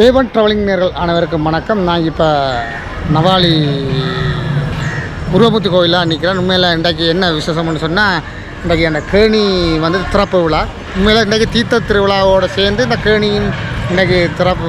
A1 travelling நேர்கள் அனைவருக்கும் வணக்கம். நான் இப்போ நவாலி உருவமூர்த்தி கோயிலாக நிற்கிறேன். உண்மையில் இன்றைக்கு என்ன விசேஷம்னு சொன்னால், இன்றைக்கி அந்த கேணி வந்து திறப்பு விழா. உண்மையில் இன்றைக்கி தீர்த்த திருவிழாவோடு சேர்ந்து இந்த கேணியின் இன்றைக்கி திறப்பு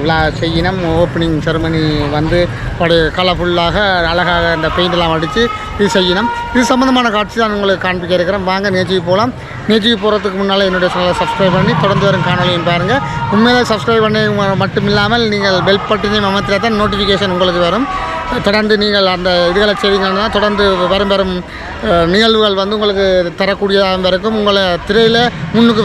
விழா செய்யணும். ஓப்பனிங் செரமனி வந்து அப்படியே கலர்ஃபுல்லாக அழகாக இந்த பெயிண்டெல்லாம் அடித்து இது செய்யணும். இது சம்மந்தமான காட்சி தான் உங்களுக்கு காண்பிக்க இருக்கிறேன். வாங்க நிகழ்ச்சிக்கு போகலாம். நிகழ்ச்சிக்கு போகிறதுக்கு முன்னால் என்னுடைய சேனலை சப்ஸ்கிரைப் பண்ணி தொடர்ந்து வரும் காணொலியும் பாருங்கள். உண்மையிலே சப்ஸ்கிரைப் பண்ணி மட்டும் இல்லாமல் நீங்கள் பெல் பட்டனையும் அமர்த்தினா தான் நோட்டிஃபிகேஷன் உங்களுக்கு வரும். தொடர்ந்து நீங்கள் அந்த இதுகளை செய்தீங்கன்னா தொடர்ந்து வரும் நிகழ்வுகள் வந்து உங்களுக்கு தரக்கூடியதாக இருக்கும். உங்களை திரையில் முன்னுக்கு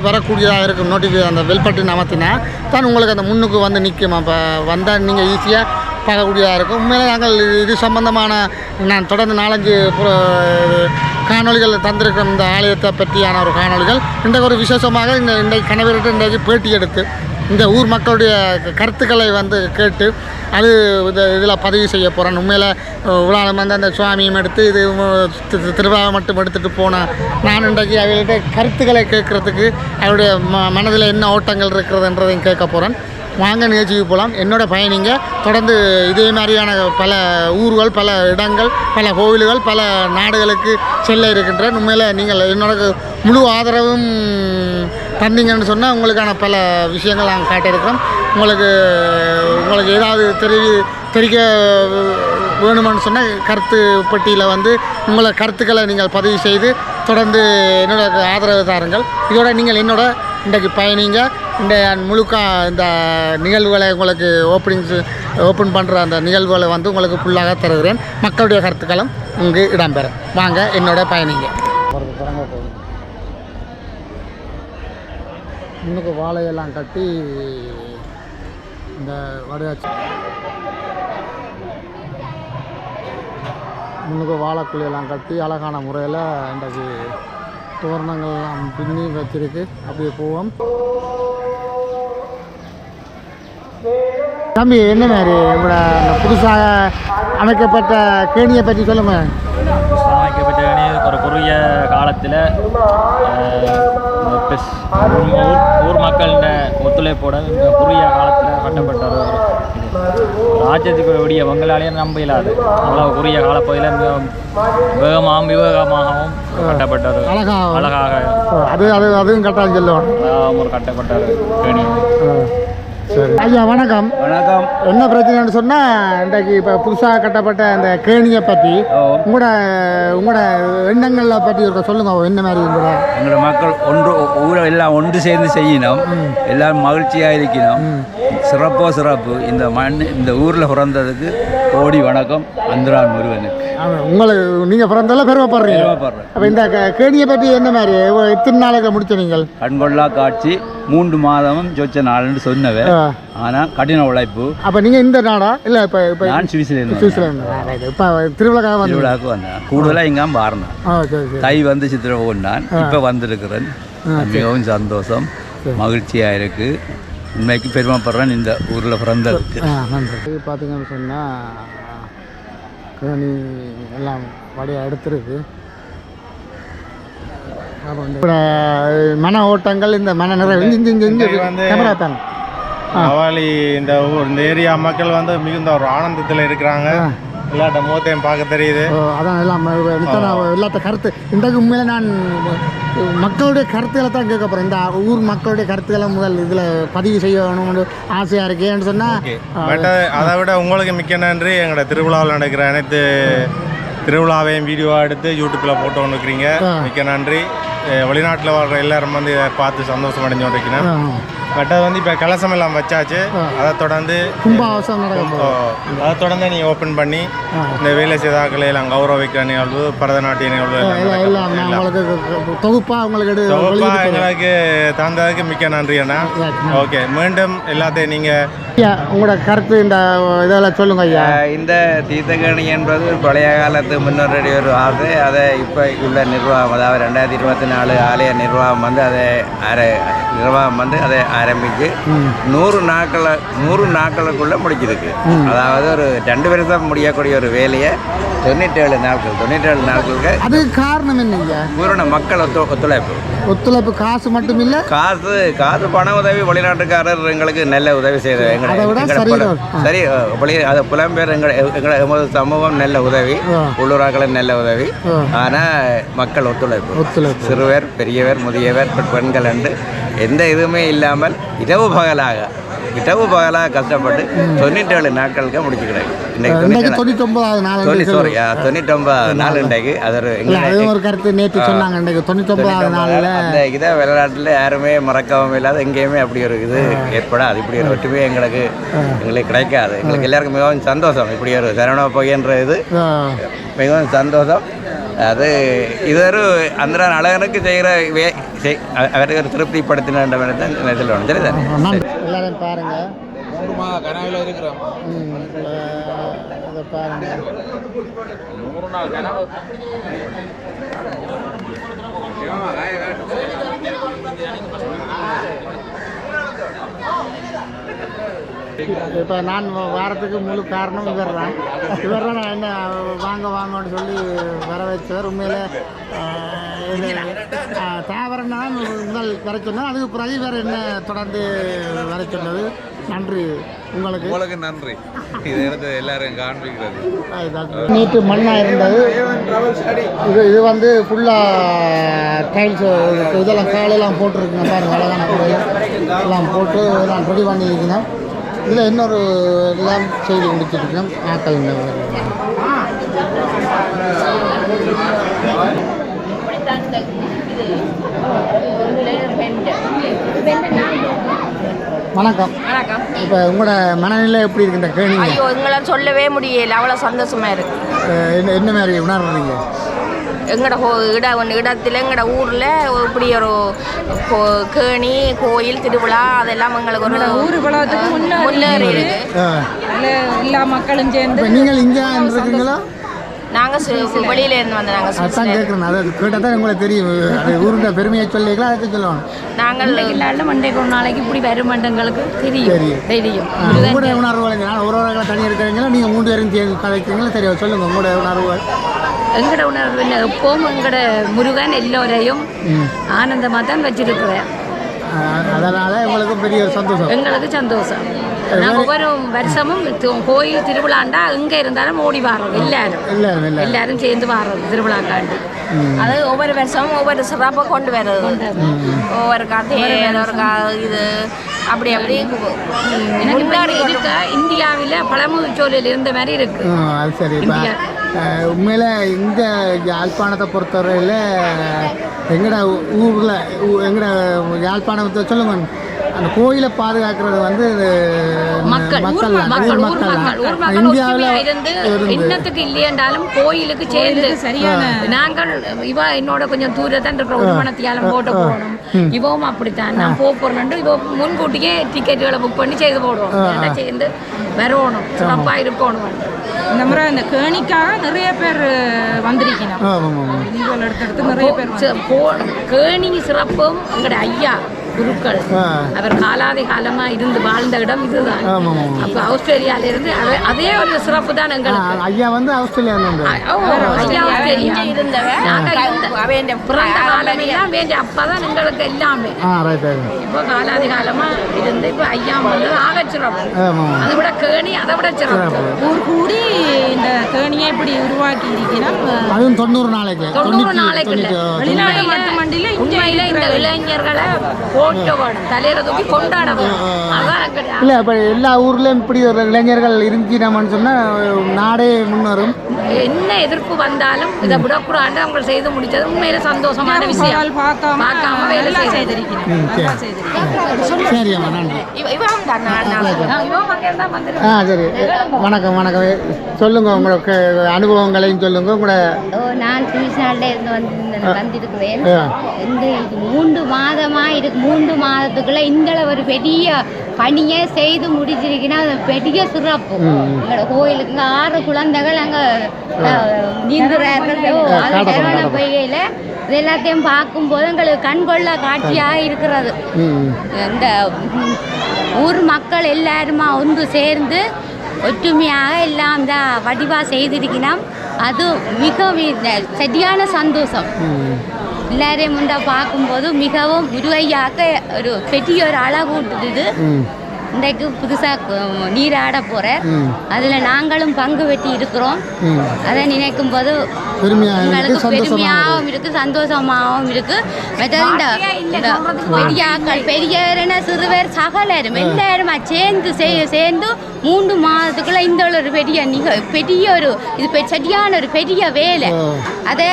வரக்கூடியதாக இருக்கும். நோட்டிஃபிகேஷன் அந்த பெல் பட்டன் அமர்த்தினா தான் உங்களுக்கு அந்த முன்னுக்கு வந்து நிற்கும். அப்போ வந்தால் நீங்கள் ஈஸியாக பார்க்கக்கூடியதாக இருக்கும். உண்மையிலே நாங்கள் இது சம்பந்தமான நான் தொடர்ந்து 4-5 காணொலிகள் தந்திருக்கிறோம். இந்த ஆலயத்தை பற்றியான ஒரு காணொலிகள் இன்றைக்கு ஒரு விசேஷமாக இன்றைக்கு கணவர்கிட்ட இன்றைக்கு பேட்டி எடுத்து இந்த ஊர் மக்களுடைய கருத்துக்களை வந்து கேட்டு அது இதில் பதிவு செய்ய போகிறேன். உண்மையில் உலகம் வந்து அந்த சுவாமியும் எடுத்து இது திருவிழாவை மட்டும் எடுத்துகிட்டு போனேன். நான் இன்றைக்கு அவர்கள்ட்ட கருத்துக்களை கேட்குறதுக்கு அவருடைய மனதில் என்ன ஓட்டங்கள் இருக்கிறதுன்றதையும் கேட்க போகிறேன். வாங்க நிகழ்ச்சிக்கு போகலாம். என்னோடய பயணிங்க தொடர்ந்து இதே மாதிரியான பல ஊர்கள், பல இடங்கள், பல கோவில்கள், பல நாடுகளுக்கு செல்ல இருக்கின்றேன். உண்மையில் நீங்கள் என்னோட முழு ஆதரவும் தந்தீங்கன்னு சொன்னால் உங்களுக்கான பல விஷயங்கள் நாங்கள் காட்டியிருக்கிறோம். உங்களுக்கு ஏதாவது தெரிவிக்க வேணுமென்னு சொன்னால் கருத்து பெட்டியில் வந்து உங்களை கருத்துக்களை நீங்கள் பதிவு செய்து தொடர்ந்து என்னோட ஆதரவு தாருங்கள். இதோட நீங்கள் என்னோட இன்றைக்கு பயணிங்க. இந்த முழுக்க இந்த நிகழ்வுகளை உங்களுக்கு ஓப்பன் பண்ணுற அந்த நிகழ்வுகளை வந்து உங்களுக்கு ஃபுல்லாக தருகிறேன். மக்களுடைய கருத்துக்களும் இங்கு இடம்பெறும். வாங்க என்னோட பயணிங்க. முன்னுக்கு வாழையெல்லாம் கட்டி இந்த வடையாச்சு முன்னுக்கு வாழைக்குள்ளையெல்லாம் கட்டி அழகான முறையில் இன்றைக்கு தோரணங்கள்லாம் பின்னி வச்சிருக்கு. அப்படியே போவோம். தம்பி, என்ன மாதிரி உங்களோட புதுசாக அமைக்கப்பட்ட கேணியை பற்றி சொல்லுங்கள். புதுசாக அமைக்கப்பட்ட கேணி ஒரு குறுகிய காலத்தில் ஊர் மக்களின் ஒத்துழைப்போட குறுகிய காலத்தில் கட்டப்பட்ட ஒரு ராஜ்யத்துக்கு விடிய வங்களாலேயே நம்ப இல்லாது அவ்வளோ குறுகிய காலப்பகுதியில் விவேகமாகவும் கட்டப்பட்ட ஒரு அழகாக அதுவும் கட்டாயம் சொல்லுவோம். ஒரு கட்டப்பட்ட கேணி. சரி ஐயா, வணக்கம். வணக்கம். என்ன பிரச்சனைன்னு சொன்னால், இன்றைக்கு இப்போ புதுசாக கட்டப்பட்ட அந்த கேணியை பற்றி உங்களோட எண்ணங்களை பற்றி இருக்க சொல்லுங்கள். என்ன மாதிரி எங்களோட மக்கள் ஊரை எல்லாம் ஒன்று சேர்ந்து செய்யணும், எல்லோரும் மகிழ்ச்சியாக இருக்கணும். சிறப்பு இந்த ஊரில் பிறந்ததுக்கு கோடி வணக்கம் அந்தரான் முருகனுக்கு. நீங்கள் பிறந்தெல்லாம் பெருமைப்படுறீங்க. அப்போ இந்த கேணியை பற்றி என்ன மாதிரி எத்தனை நாளைக்கு முடிச்ச நீங்கள்? கண்கொள்ளா காட்சி 3 மாதமும் சொச்ச நாள்னு சொன்னவே. ஆனால் கடின உழைப்பு. அப்போ நீங்கள் இந்த நாடா இல்லை? இப்போ நான் சுவிட்சர்லாந்து இப்போ திருவிழாவுக்கு வந்தேன். கூடுதலாக இங்கே பாருந்தேன். தை வந்து சித்திரை கொண்டான். இப்போ வந்திருக்கிறேன். மிகவும் சந்தோஷம், மகிழ்ச்சியாக இருக்குது. உண்மைக்கு பெருமைப்படுறேன் இந்த ஊரில் பிறந்ததுக்கு. பார்த்தீங்கன்னு சொன்னால் கேணி எல்லாம் வடையாக எடுத்துருக்கு. மன ஓட்டங்கள் இந்த மன நிறைவு நவாலி இந்த ஏரியா மக்கள் வந்து மிகுந்த ஒரு ஆனந்தத்தில் இருக்கிறாங்க. எல்லாட்ட முகத்தையும் பார்க்க தெரியுது. அதான் எல்லாம் எல்லாத்த கருத்து இன்றைக்கு உண்மையில நான் மக்களுடைய கருத்துக்களை தான் கேட்க போகிறேன். இந்த ஊர் மக்களுடைய கருத்துக்களை முதல் இதில் பதிவு செய்யணும்னு ஆசையாக இருக்கேன்னு சொன்னால். பட் அதை விட உங்களுக்கு மிக்க நன்றி. எங்களோட திருவிழாவில் நடக்கிற அனைத்து திருவிழாவையும் வீடியோவாக எடுத்து யூடியூப்பில் போட்டு வந்துருக்கிறீங்க. மிக்க நன்றி. வெளிநாட்டில் வர்ற எல்லாரும் வந்து இதை பார்த்து சந்தோஷம் அடைஞ்சு வந்துருக்கீங்க. பட் அது வந்து இப்போ கலசம் எல்லாம் வச்சாச்சு. அதை தொடர்ந்து கும்பாவசம் அதை தொடர்ந்து நீ ஓப்பன் பண்ணி இந்த வேலை செய்தாக்களை எல்லாம் கௌரவிக்கிற நிகழ்வு, பரதநாட்டிய நிகழ்வு தொகுப்பாக எங்களுக்கு தந்ததுக்கு மிக்க நன்றி அண்ணா. ஓகே, மீண்டும் எல்லாத்தையும் நீங்கள் ஐயா உங்களோட கருத்து இந்த இதெல்லாம் சொல்லுங்க ஐயா. இந்த தீர்த்தக்கேணி என்பது ஒரு பழைய காலத்து முன்னோருடைய ஒரு ஆசை. அதை இப்போ உள்ள நிர்வாகம், அதாவது 2024 ஆலய நிர்வாகம் வந்து அதை ஆரம்பித்து 100 நாட்களுக்குள்ளே முடிச்சிருக்கு. அதாவது ஒரு 2 வருஷம் முடியக்கூடிய ஒரு வேலையை 97 நாட்களுக்கு. அது காரணம் என்ன ஐயா? பூரண மக்கள் ஒத்துழைப்பு. காசு மட்டும் இல்லை, காசு பண உதவி. வெளிநாட்டுக்காரர் எங்களுக்கு நல்ல உதவி செய்தார். சரி, அதை புலம்பெயர் எமது சமூகம் நல்ல உதவி, உள்ளூராக்களின் நல்ல உதவி. ஆனால் மக்கள் ஒத்துழைப்பு. சிறுவர், பெரியவர், முதியவர், பெண்கள் என்று எந்த இதுவுமே இல்லாமல் இரவு பகலாக கஷ்டப்பட்டு 97 நாட்களுக்கு முடிச்சுக்கிறாங்க. இன்னைக்கு 99வது நாள். இன்றைக்கு அது ஒரு கருத்து நேற்று சொன்னாங்க. இன்றைக்கு 99வது நாளில் அந்த இதை வெளிநாட்டில் யாருமே மறக்கவும் இல்லாத, எங்கேயுமே அப்படி ஒரு இது ஏற்படாது. இப்படி ஒரு ஒற்றுமை எங்களுக்கு கிடைக்காது. எங்களுக்கு எல்லாருக்கும் மிகவும் சந்தோஷம். இப்படி ஒரு சரவண பகைன்ற இது மிகவும் சந்தோஷம். அது இது ஒரு அந்த அழகனுக்கு செய்கிற அவருக்கு ஒரு திருப்திப்படுத்தின தான் சொல்லணும். சரி சார், எல்லாரும் பாருங்க. கனவில் இருக்கிறோம். இதை பாருங்க. 100 நாள் கனவு. இப்போ நான் வாரத்துக்கு முழு காரணம் இவர் தான் நான் என்ன வாங்கன்னு சொல்லி வர வச்சவர். உண்மையில் தாவரன்னா முதல் வர சொன்னோம். அதுக்கு பிறகு வேறு என்ன தொடர்ந்து வர சொன்னது. நன்றி உங்களுக்கு நன்றி. இது எடுத்து எல்லாரும் காண்பிக்கிறது. நேற்று மண்ணாக இருந்தது. இது வந்து ஃபுல்லாக டைல்ஸ் இதெல்லாம் காலையெல்லாம் போட்டுருக்குங்க. பாருங்கள், அழகான எல்லாம் போட்டு எல்லாம் ரெடி பண்ணியிருக்கணும். இதில் இன்னொரு எல்லாம் செய்து முடிச்சிருக்கோம். ஆக்கள் வணக்கம். இப்போ உங்களோட மனநிலை எப்படி இருக்கு இந்த கேள்வி? ஐயோ, எங்களால் சொல்லவே முடியல. அவ்வளோ சந்தோஷமா இருக்கு. என்ன மாதிரி உணர்றீங்க? எங்களோட இடத்துல எங்களோட ஊரில் இப்படி ஒரு கேணி கோயில் திருவிழா அதெல்லாம் எங்களுக்கு ஒரு ஊர் விழாத்துக்கு முன்னேறி இருக்கு. எல்லா மக்களும் சேர்ந்து. நீங்கள் இங்கே இருக்கீங்களா? நாங்கள் வெளியில இருந்து வந்து அதான் கேட்குறேன். அதாவது கேட்டால் தான் உங்களுக்கு தெரியும். அது ஊருண்ட பெருமையை சொல்லிக்கலாம். அதுக்கு சொல்லுவாங்க. நாங்கள் இல்லாமல் மண்டைக்கு ஒரு நாளைக்கு இப்படி வருமாண்டங்களுக்கு தெரியும். உங்களோட உணர்வுகள் ஒரு தனி இருக்கிறீங்களா? நீங்கள் 3 பேரும் கதைக்கிறீங்களா? தெரியும், சொல்லுங்கள் உங்களோட உணர்வுகள். எங்களோட உணர்வு என்ன, எப்பவும் எங்களோட முருகன் எல்லோரையும் ஆனந்தமாக தான் வச்சிருக்கிறேன். அதனால் உங்களுக்கு பெரிய சந்தோஷம். எங்களுக்கு சந்தோஷம். நாங்கள் ஒவ்வொரு வருஷமும் கோயில் திருவிழாண்டா எங்கே இருந்தாலும் ஓடி வரோம். எல்லாரும் சேர்ந்து வரோம் திருவிழாக்காண்டு. அது ஒவ்வொரு வருஷமும் ஒவ்வொரு சிறப்பாக கொண்டு வர்றது. ஒவ்வொரு இது அப்படி எனக்கு முன்னாடி இருக்க இந்தியாவில் பழமுச்சோலையில் இருந்த மாதிரி இருக்கு. அது சரி. உண்மையில் இந்த யாழ்ப்பாணத்தை பொறுத்தவரையில் எங்கட ஊரில் எங்கட யாழ்ப்பாணத்தை சொல்லுங்க, அந்த கோயிலை பாதுகாக்கிறது வந்து இந்தியாவில் இன்னத்துக்கு இல்லையென்றாலும் கோயிலுக்கு சேர்ந்து சரியான. நாங்கள் என்னோட கொஞ்சம் தூரத்தான் இருக்கிற உருவனத்தியாலும் போட்டு போகணும். இவவும் அப்படித்தான். நான் போறேன். இவ முன்கூட்டியே டிக்கெட்டுகளை புக் பண்ணி செய்து போடுவோம். சேர்ந்து வரணும், சிறப்பாக இருக்கணும். இந்த முறை அந்த கேணிக்காக நிறைய பேர் வந்திருக்கணும். நிறைய பேர் கேணி சிறப்பும் எங்களுடைய ஐயா குருக்கள் அவர் காலாதி காலமா இருந்து வாழ்ந்த இடம் இதுதான். அப்ப ஆஸ்திரேலியால இருந்து அதே ஒரு சிறப்பு தான் எங்களுக்கு. ஐயா வந்து ஆஸ்திரேலியா பிறந்த காலமெல்லாம் வேண்டிய அப்பதான் எங்களுக்கு எல்லாமே. இப்போ காலாதி காலமா இருந்து இப்ப ஐயா வந்து ஆக சிறப்பு. அதை விட கேணி அதை விட சிறப்பு. ஊர் கூடி இந்த கேணியை இப்படி உருவாக்கி இருக்கிறோம். அதுவும் 90 நாளைக்கு வெளிநாடு மட்டுமண்டில உண்மையில இந்த இளைஞர்களை தலையில தூக்கி கொண்டாடணும். இல்லை, இப்போ எல்லா ஊர்லேயும் இப்படி ஒரு இளைஞர்கள் இருந்துச்சுன்னு சொன்னால் நாடே முன்னேறும். என்ன எதிர்ப்பு வந்தாலும் இதை விடக்கூடாது. அவங்க செய்து முடிச்சது உண்மையில சந்தோஷமான விஷயம். பார்க்காம வேலை செய்திருக்கணும். சரி அம்மா, நன்றி. சரி, வணக்கம். சொல்லுங்கள் உங்களுக்கு அனுபவங்களை பற்றியும் சொல்லுங்க உங்களோட. நான் சுவிஸ்நாட்டில் இருந்து வந்திருக்கிறேன். இந்த 3 மாதமாக இருக்கு. 3 மாதத்துக்குள்ள இந்த ஒரு பெரிய பணியை செய்து முடிச்சிருக்கீங்கன்னா அது பெரிய சிறப்பு. எங்களோட கோயிலுக்கு 6 குழந்தைகள் அங்கே நீந்துறார்கள். அது கரோனா பொய்கையில் இது எல்லாத்தையும் பார்க்கும்போது எங்களுக்கு கண்கொள்ள காட்சியாக இருக்கிறது. இந்த ஊர் மக்கள் எல்லாருமா ஒன்று சேர்ந்து ஒற்றுமையாக எல்லாம் இந்த வடிவாக செய்திருக்கணும். அது மிகவும் சரியான சந்தோஷம். எல்லாரையும் முண்டா பார்க்கும்போது மிகவும் உருவையாக ஒரு பெரிய ஒரு அழகூட்டுது. இன்றைக்கு புதுசாக நீராட போகிறேன். அதில் நாங்களும் பங்கு பெற்றி இருக்கிறோம். அதை நினைக்கும் போது எங்களுக்கு பெருமையாகவும் இருக்குது, சந்தோஷமாகவும் இருக்குது. இந்த பெரியாக்கள் பெரியவரென சிறுவர் சகலரும் எல்லாருமா சேர்ந்து 3 மாதத்துக்குள்ள இந்த ஒரு பெரிய ஒரு இது சரியான ஒரு பெரிய வேலை. அதை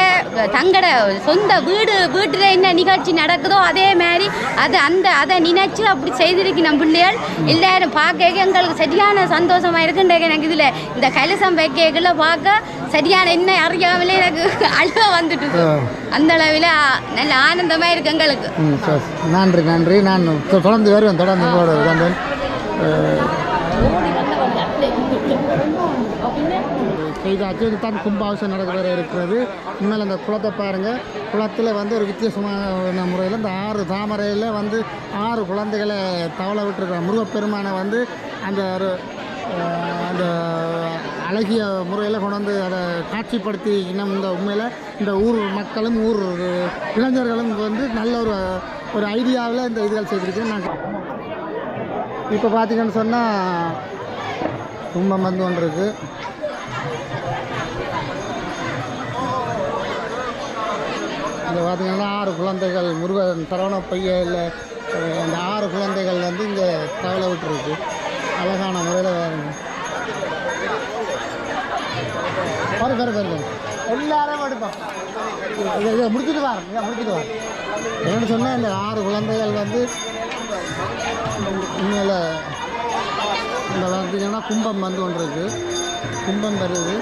தங்கட சொந்த வீட்டில் என்ன நிகழ்ச்சி நடக்குதோ அதே மாதிரி அதை நினைச்சு அப்படி செய்திருக்கு நம்ம பிள்ளைகள் எல்லாரும் பார்க்க எங்களுக்கு சரியான சந்தோஷமா இருக்குன்ற. எனக்கு இதில் இந்த கலசம் வைக்கல பார்க்க சரியான என்ன அறியாமலே எனக்கு அழுவ வந்துட்டு அந்த அளவில் நல்ல ஆனந்தமா இருக்கு எங்களுக்கு. நன்றி நன்றி. நான் தொடர்ந்து வருவேன். தொடர்ந்து உங்களோட வந்தேன். செய்தாச்சு தான் கும்பாபிஷேகம் நடக்க வேறு இருக்கிறது. உண்மையில் அந்த குளத்தை பாருங்கள். குளத்தில் வந்து ஒரு வித்தியாசமான முறையில் இந்த 6 தாமரையில் வந்து 6 குழந்தைகளை தவளை விட்டுருக்காங்க. முருகப்பெருமானை வந்து அந்த ஒரு அந்த அழகிய முறையில் கொண்டு வந்து அதை காட்சிப்படுத்தி இன்னும் இந்த உண்மையில் இந்த ஊர் மக்களும் ஊர் இளைஞர்களும் வந்து நல்ல ஒரு ஐடியாவில் இந்த இதுகள் செய்திருக்கேன். நான் இப்போ பார்த்தீங்கன்னு சொன்னால் கும்பம் வந்து ஒன்று இருக்குது. இங்கே பார்த்தீங்கன்னா 6 குழந்தைகள் முருகன் சரவண பையில் அந்த 6 குழந்தைகள் வந்து இங்கே தவளை விட்டுருக்கு. அழகான முறையில் பாரு எல்லாரும் எடுப்போம். இதை முடிச்சுட்டு வாரம் என்னென்னு சொன்னால் இந்த 6 குழந்தைகள் வந்து உண்மையில் இந்த பார்த்தீங்கன்னா கும்பம் வந்து ஒன்று இருக்குது. கும்பம் வருது.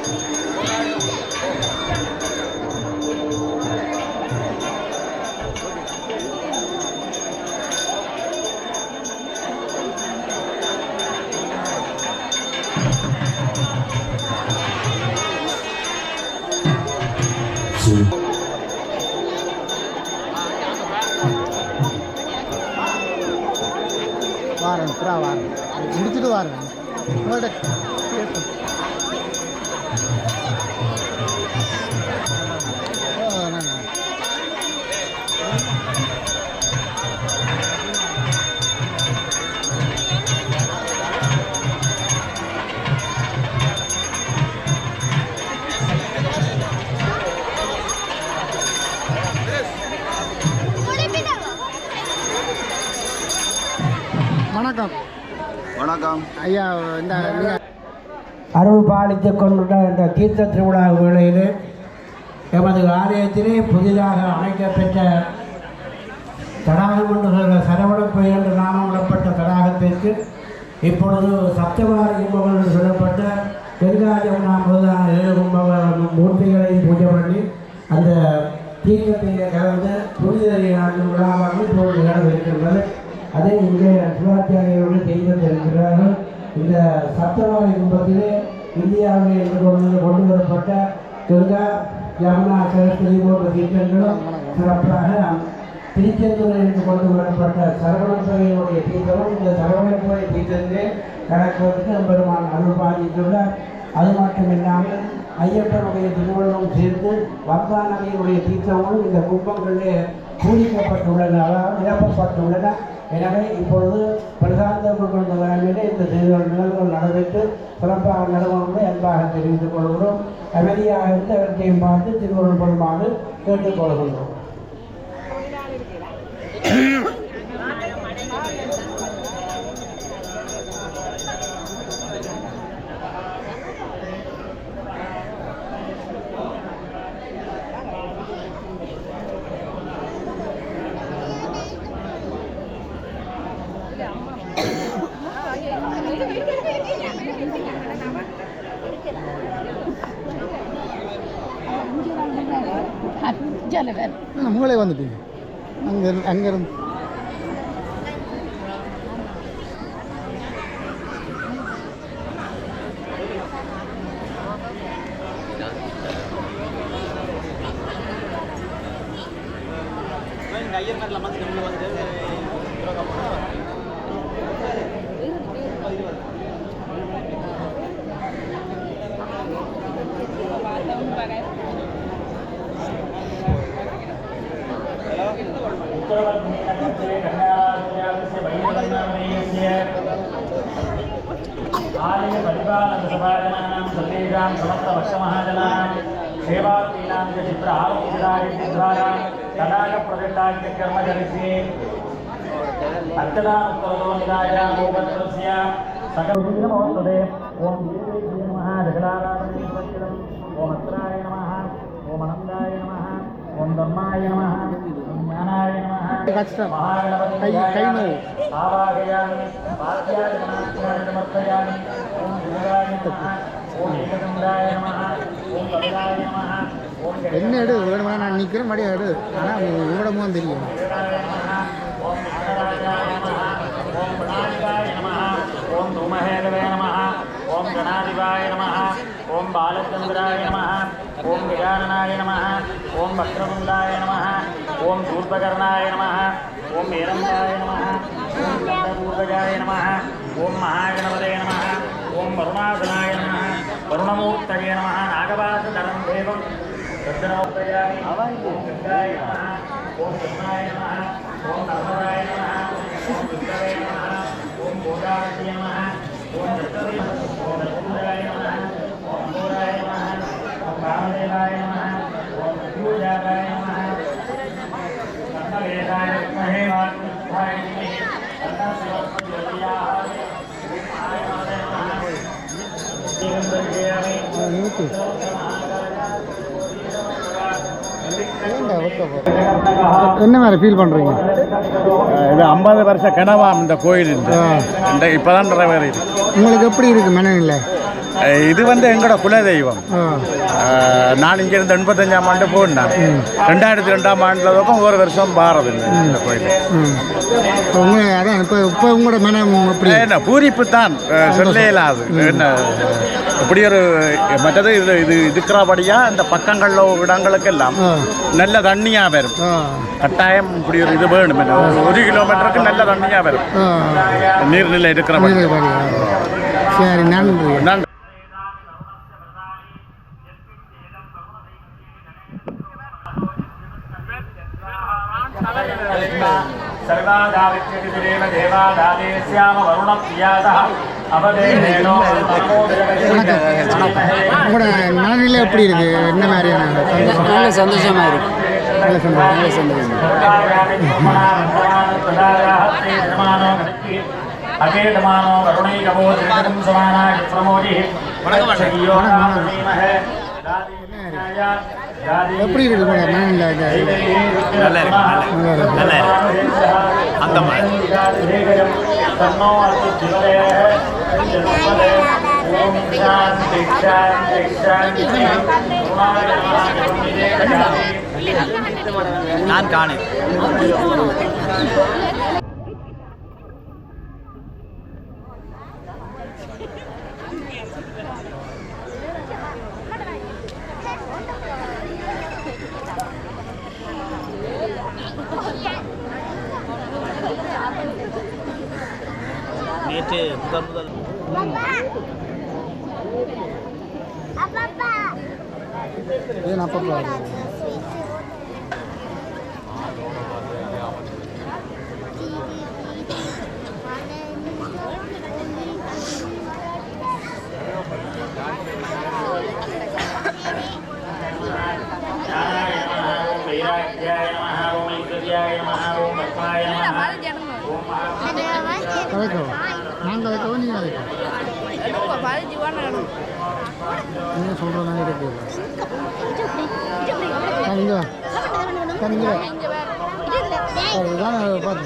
வாரேன் புறா வாரேன் முடிச்சுட்டு வாரேன் உங்கள்கிட்ட வணக்கம். வணக்கம் ஐயா. இந்த அருள் பாலித்து கொண்டுள்ள இந்த தீர்த்த திருவிழா வேளையில் எமது ஆலயத்திலே புதிதாக அமைக்கப்பெற்ற தடாகம் என்று சொல்கிற சரவணப்பை என்று நாமப்பட்ட தடாகத்திற்கு இப்பொழுது சப்தவாரி கும்பங்கள் என்று சொல்லப்பட்ட கங்கா முதலான 7 கும்ப மூர்த்திகளை பூஜை பண்ணி அந்த தீர்த்தத்திலே கலந்து புனித விழாவாக இப்பொழுது நடந்திருக்கின்றது. அதை இங்கே சிவாச்சாரியரோடு செய்து தருகிறார்கள். இந்த சப்தவாரி கும்பத்திலே இந்தியாவில் இருந்து கொண்டு வரப்பட்ட கங்கா யமுனா சரஸ்வதி போன்ற தீர்த்தங்களும் சிறப்பாக திருச்செந்தூரிலிருந்து கொண்டு வரப்பட்ட சரவணப்பையினுடைய தீர்த்தமும் இந்த சரவணப்பை தீர்த்தத்திலே கலக்குவதற்கு பெருமான் அருள் பாலித்துள்ளார். அது மட்டுமில்லாமல் ஐயப்பனுடைய திருவள்ளும் சேர்த்து வங்கா நதியினுடைய தீர்த்தமும் இந்த கும்பங்களிலே பூரிக்கப்பட்டுள்ளன, அதாவது நிரப்பப்பட்டுள்ளன. எனவே இப்பொழுது பிரசாந்தம் கொண்ட வேலையிலே இந்த நிகழ்வுகள் நடைபெற்று சிறப்பாக நடுவங்களை அன்பாக தெரிவித்துக் கொள்கிறோம். அமைதியாக இருந்து அவற்றையும் பார்த்து திருவள்ளுவர் பெருமாறு கேட்டுக்கொள்கின்றோம். மூளை வந்துட்டீங்க அங்கேருந்து கஷ்டம் கை நோவு என்ன எடு வேணுமா நான் நிற்கிறேன் மடியா எடு ஆனால் விடமும் தெரியும் ஓம் தூமஹேதவே நமः ஓம் கணாதிபாய நமः ஓம் பாலச்சந்திராய நமः ஓம் கஜானனாய நமः ஓம் வக்ரதுண்டாய நமः ஓம் தூர்பகர்ணாய நமः ஓம் ஏரம்பாய நமः ஓம் கண்டபூர்வஜாய நமः ஓம் மகாகணபதே நமः ஓம் வருணாசனாய நமः வருணமூர்த்தயே நமः நாகவாசதரம் தேவம் சத்ரமோத்ரயாமி ஓம் கங்காய நமः ஓம் கிருஷ்ணாய நமः ஓம் நர்மதாய நமः ஓம் விஷ்ணவே நமः ஓம் கோதாவதி நமः ஓம் ஜட்டவே ஓம் ரகுராய நமः ஓம் கோராய நமः ஓம் ராமதேவாய நமः ஓம் பூஜாகாய நமः கர்மவேதாய வித்மஹே வாக்ருத்தாய தீமஹி தன்னோ பிரச்சோதயாத் என்ன மாதிரி ஃபீல் பண்ணுறீங்க? இது 50 வருஷ கனவாம் இந்த கோயில் இந்த இப்போ தான் நிறைவேறிது. உங்களுக்கு எப்படி இருக்குது மனநிலை? இது எங்களோட குலதெய்வம். நான் இங்கேருந்து 85ஆம் ஆண்டு போனேன். 2002ஆம் ஆண்டில் பக்கம் ஒரு வருஷம் பாரதில்லை இந்த கோயில். அதான் இப்போ உங்களோட மனம் எப்படி? என்ன பூரிப்பு தான் சொல்ல இயலாது. என்ன இப்படி ஒரு மற்றது இது இது இருக்கிறபடியாக இந்த பக்கங்களில் இடங்களுக்கெல்லாம் நல்ல தண்ணியாக வரும். கட்டாயம் இப்படி ஒரு இது வேணும். 1 கிலோமீட்டருக்கு நல்ல தண்ணியாக வரும் நீர்நிலை இருக்கிற. சரி, நன்றி. நன்றி. உங்களோட மனநிலை எப்படி இருக்கு? என்ன மாதிரியான? நல்ல சந்தோஷமா இருக்கு. நல்ல சந்தோஷம். எப்படி இருக்கு உங்களோட மனநிலை? நல்லா இருக்கு. அந்த மாதிரி நான் காணேன். நேற்று முதல் ஏன் அப்பப்பா நாங்கள் வைக்கவோ நீங்கள் நீங்கள் சொல்கிற மாதிரி இருக்கு. இங்கே இதுதான் பார்த்து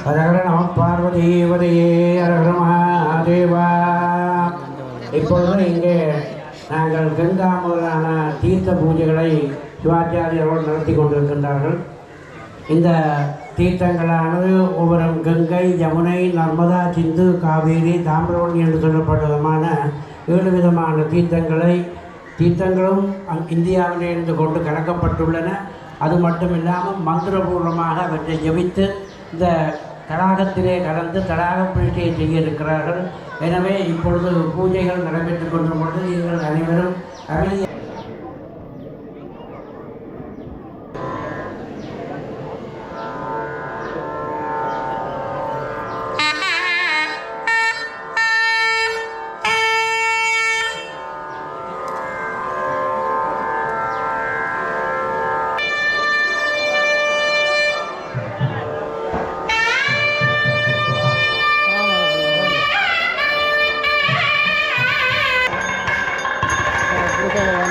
ஹரஹர நம பார்வதீவதையே ஹரஹர மகாதேவா. இப்பொழுது இங்கே நாங்கள் கங்கா முதலான தீர்த்த பூஜைகளை சிவாச்சாரியர்கள் நடத்தி கொண்டிருக்கின்றார்கள். இந்த தீர்த்தங்களானது ஒவ்வொரு கங்கை, யமுனை, நர்மதா, சிந்து, காவேரி, தாமிரவணி என்று சொல்லப்பட்ட விதமான 7 விதமான தீர்த்தங்களும் இந்தியாவிலிருந்து கொண்டு கலக்கப்பட்டுள்ளன. அது மட்டும் இல்லாமல் மந்திரபூர்வமாக அவற்றை ஜபித்து இந்த தடாகத்திலே கலந்து தடாக பூஜையை செய்ய இருக்கிறார்கள். எனவே இப்பொழுது பூஜைகள் நடைபெற்றுக் கொண்டிருக்கும் பொழுது நீங்கள் அனைவரும் அமைதி கொடுக்க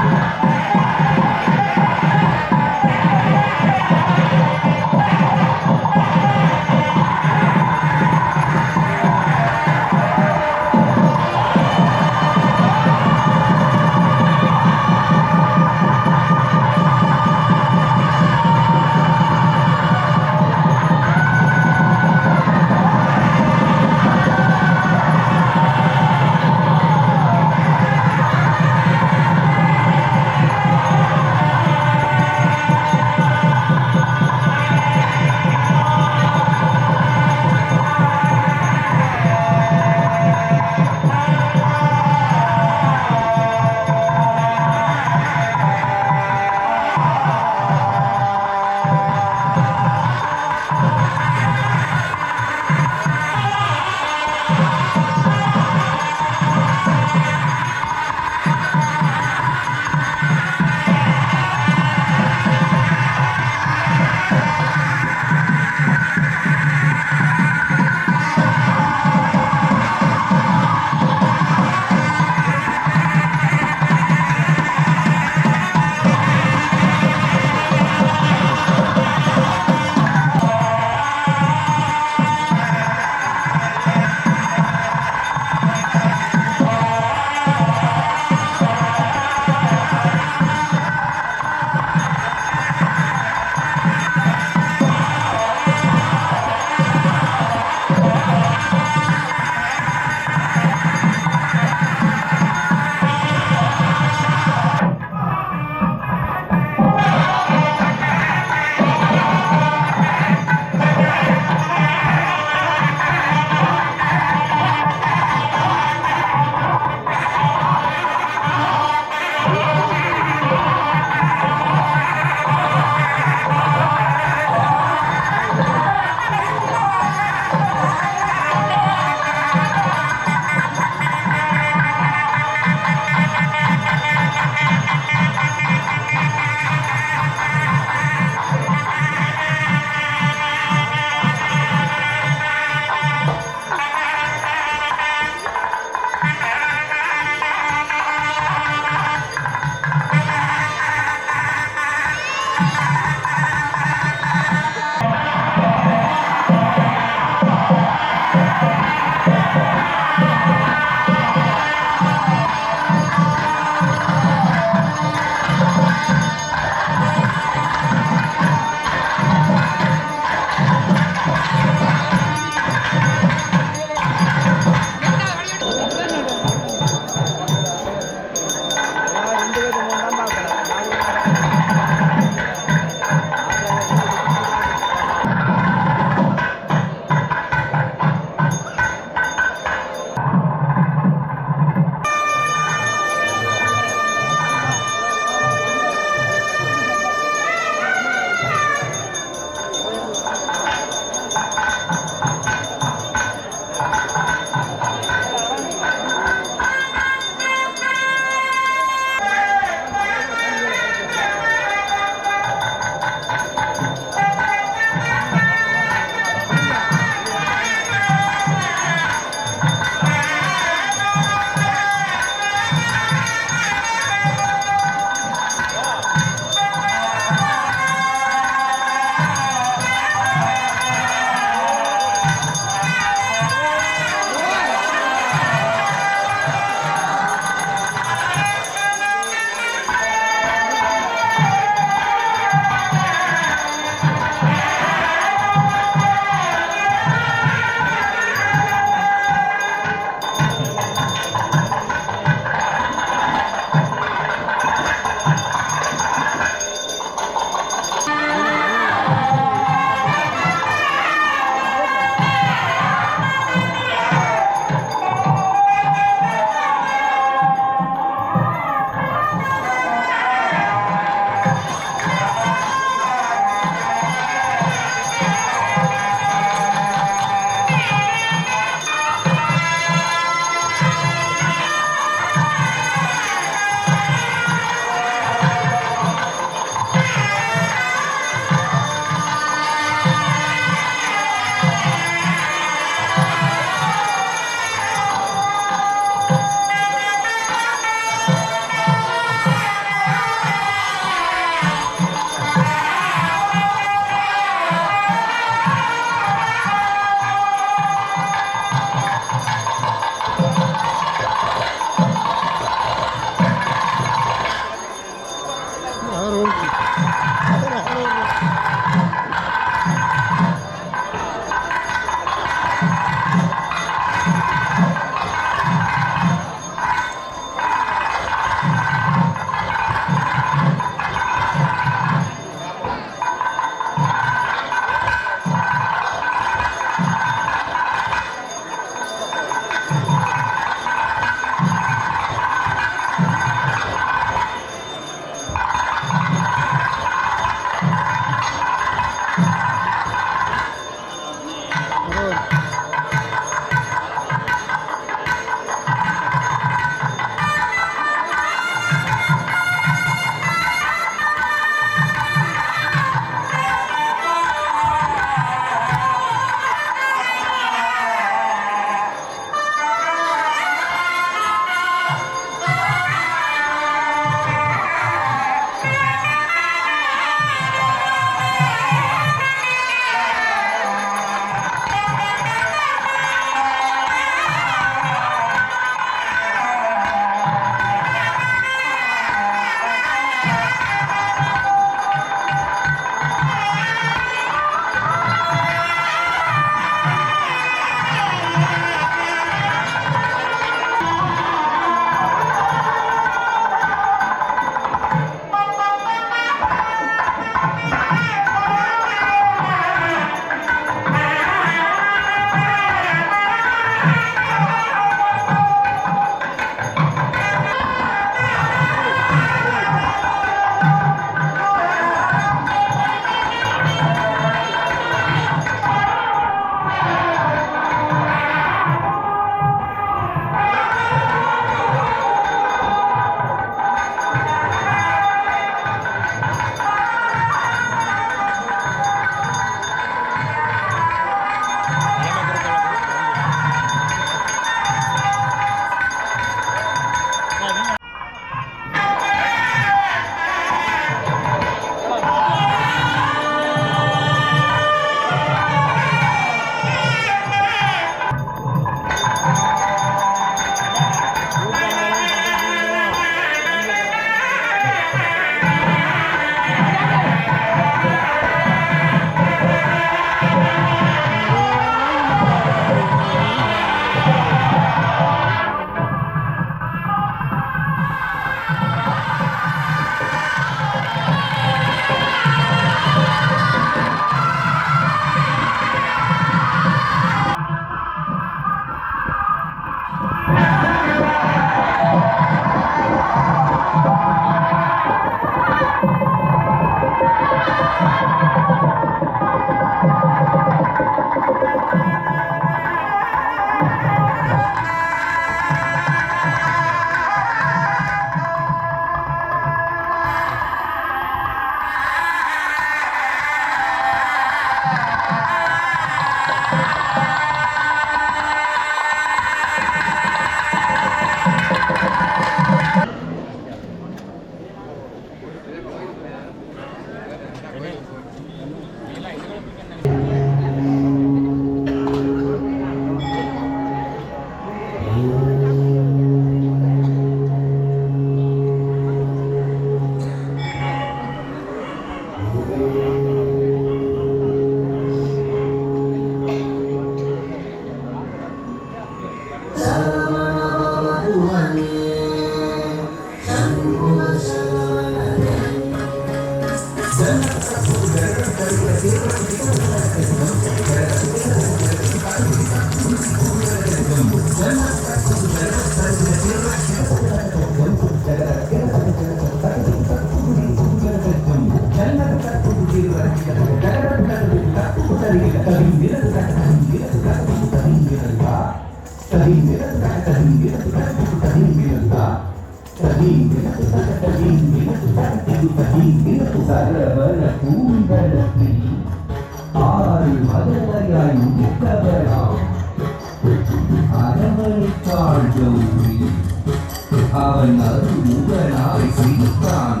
அவன் அருமுகனாய் சிரித்தான்.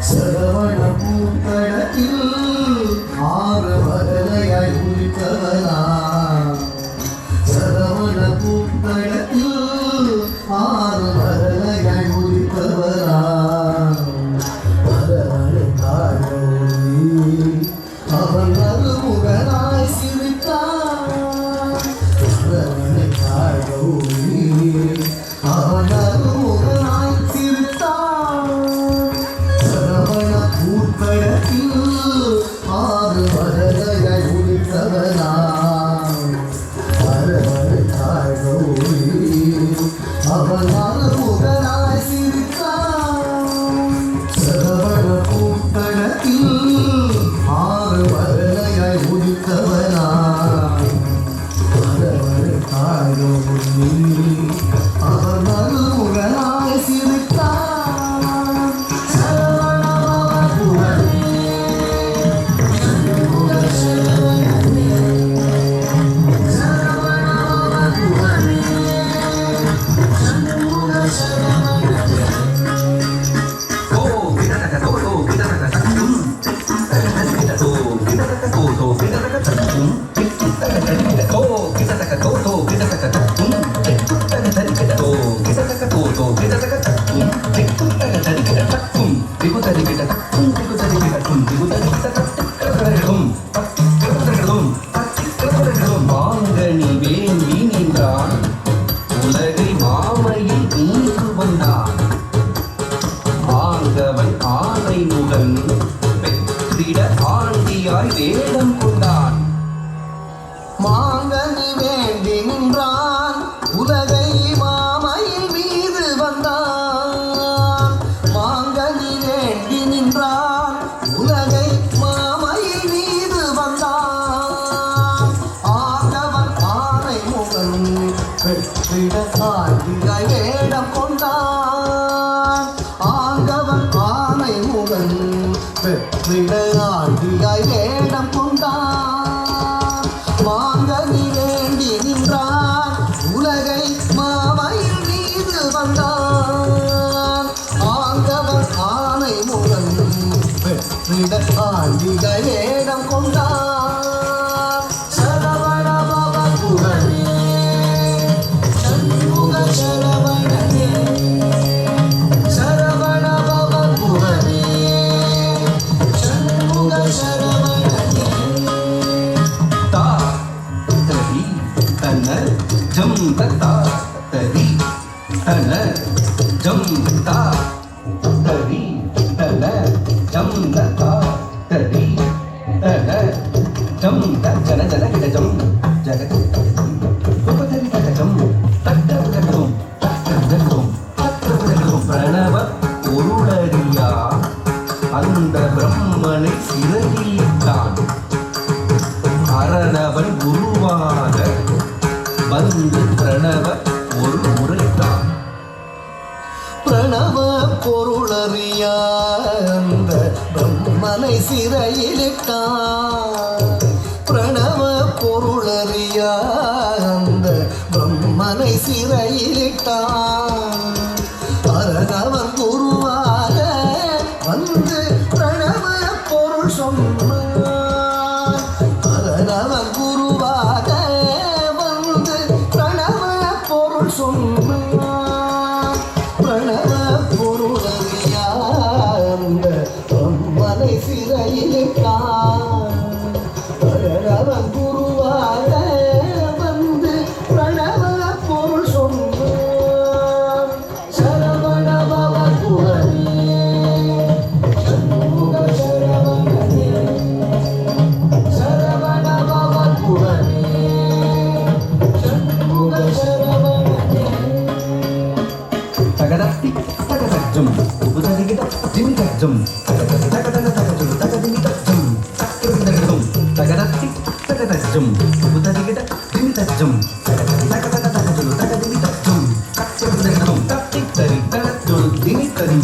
சரவண பூக்கடத்தில் ஆறு மதலையாய் உதித்தவனா. சரவண பூக்கடத்தில் ஆறு மதலையாய் உதித்தவனா. அவன் அருமுகனாய் சிரித்தான். அவன் அருமுகனாய் சிரித்தான். சரவண பூக்கடத்தில் ஆறு மதலையாய் உதித்தவனா. அவன் அருமுகனாய் சிரித்தான். சரவண பூக்கடத்தில் ஆறு மதலையாய் உதித்தவனா. அவன் அருமுகனாய் சிரித்தான். மாங்கனி வேண்டி நின்றான். உலகை மாமையில் நீக்கு வந்தான். ஆங்கவன் ஆனை முகன் பெற்றிட ஆண்டியாய் வேடம் கொண்டான். மாங்கனி வேண்டி நின்றான். உலகை மாமையில் மீது வந்தான். மாங்கனி வேண்டி நின்றான். உலகை மாமையில் மீது வந்தான். ஆண்டவன் ஆனை முகன் பெற்றிட ஆண்டியாய் வேடம் கொண்டான். ஆண்டவன் ஆனை முகன் பெற்றிட ஆண்டியாய் வேடம் கொண்டான். மாங்கனி வேண்டி நின்றான். உலகை மாமையில் மீது வந்தான். ஆண்டவன் ஆனை முகன் பெற்றிட ஆண்டியாய் வேடம் கொண்டான். சரவண பவ புகழே சண்முக சரவணனே. சரவண பவ புகழே சண்முக சரவணனே. தா தரி தன ஜம் தா தரி தன ஜம் தா தரி தன ஜம் தா தரி தன ஜம் ஜன ஜன கிட ஜம் ஜகத் உபதரி கிட ஜம் தட்டம் தட்டம் பிரணவ பொருளறியா அந்த பிரம்மனை சிறையிட்டான். அரணவன் குருவாக வந்து பிரணவ ஒரு உரைத்தான். பிரணவ பொருளறியா அந்த பிரம்மனை சிறையிலிட்டான். பிரணவ பொருளறியா அந்த பிரம்மனை சிறையிலிட்டான். அரணவன் குருவாக வந்து பிரணவ பொருள் சொன்னான். அரணவன் குருவாக வந்து பிரணவ பொருள் சொன்னான். பிரணவ பொருளறியா அந்த பிரம்மனை சிறையிலிட்டான். அரணவன் குருவாக வந்து பிரணவ பொருள் சொன்னான். சரவண பவ புகழே சண்முக சரவணனே. சரவண பவ புகழே சண்முக சரவணனே. ஜும் உபதரிகிட திமித ஜும் தகதக தகதக தகஜும் தகதிமித ஜும் தக்கிரதகதும் தகதத்தி தகத ஜும் உபதரிகிட திமித ஜும் தகதக தகதக தகஜும் தகதிமித ஜும் தக்கிரதகதும் தத்தி தரி தனஜும் திமிதரி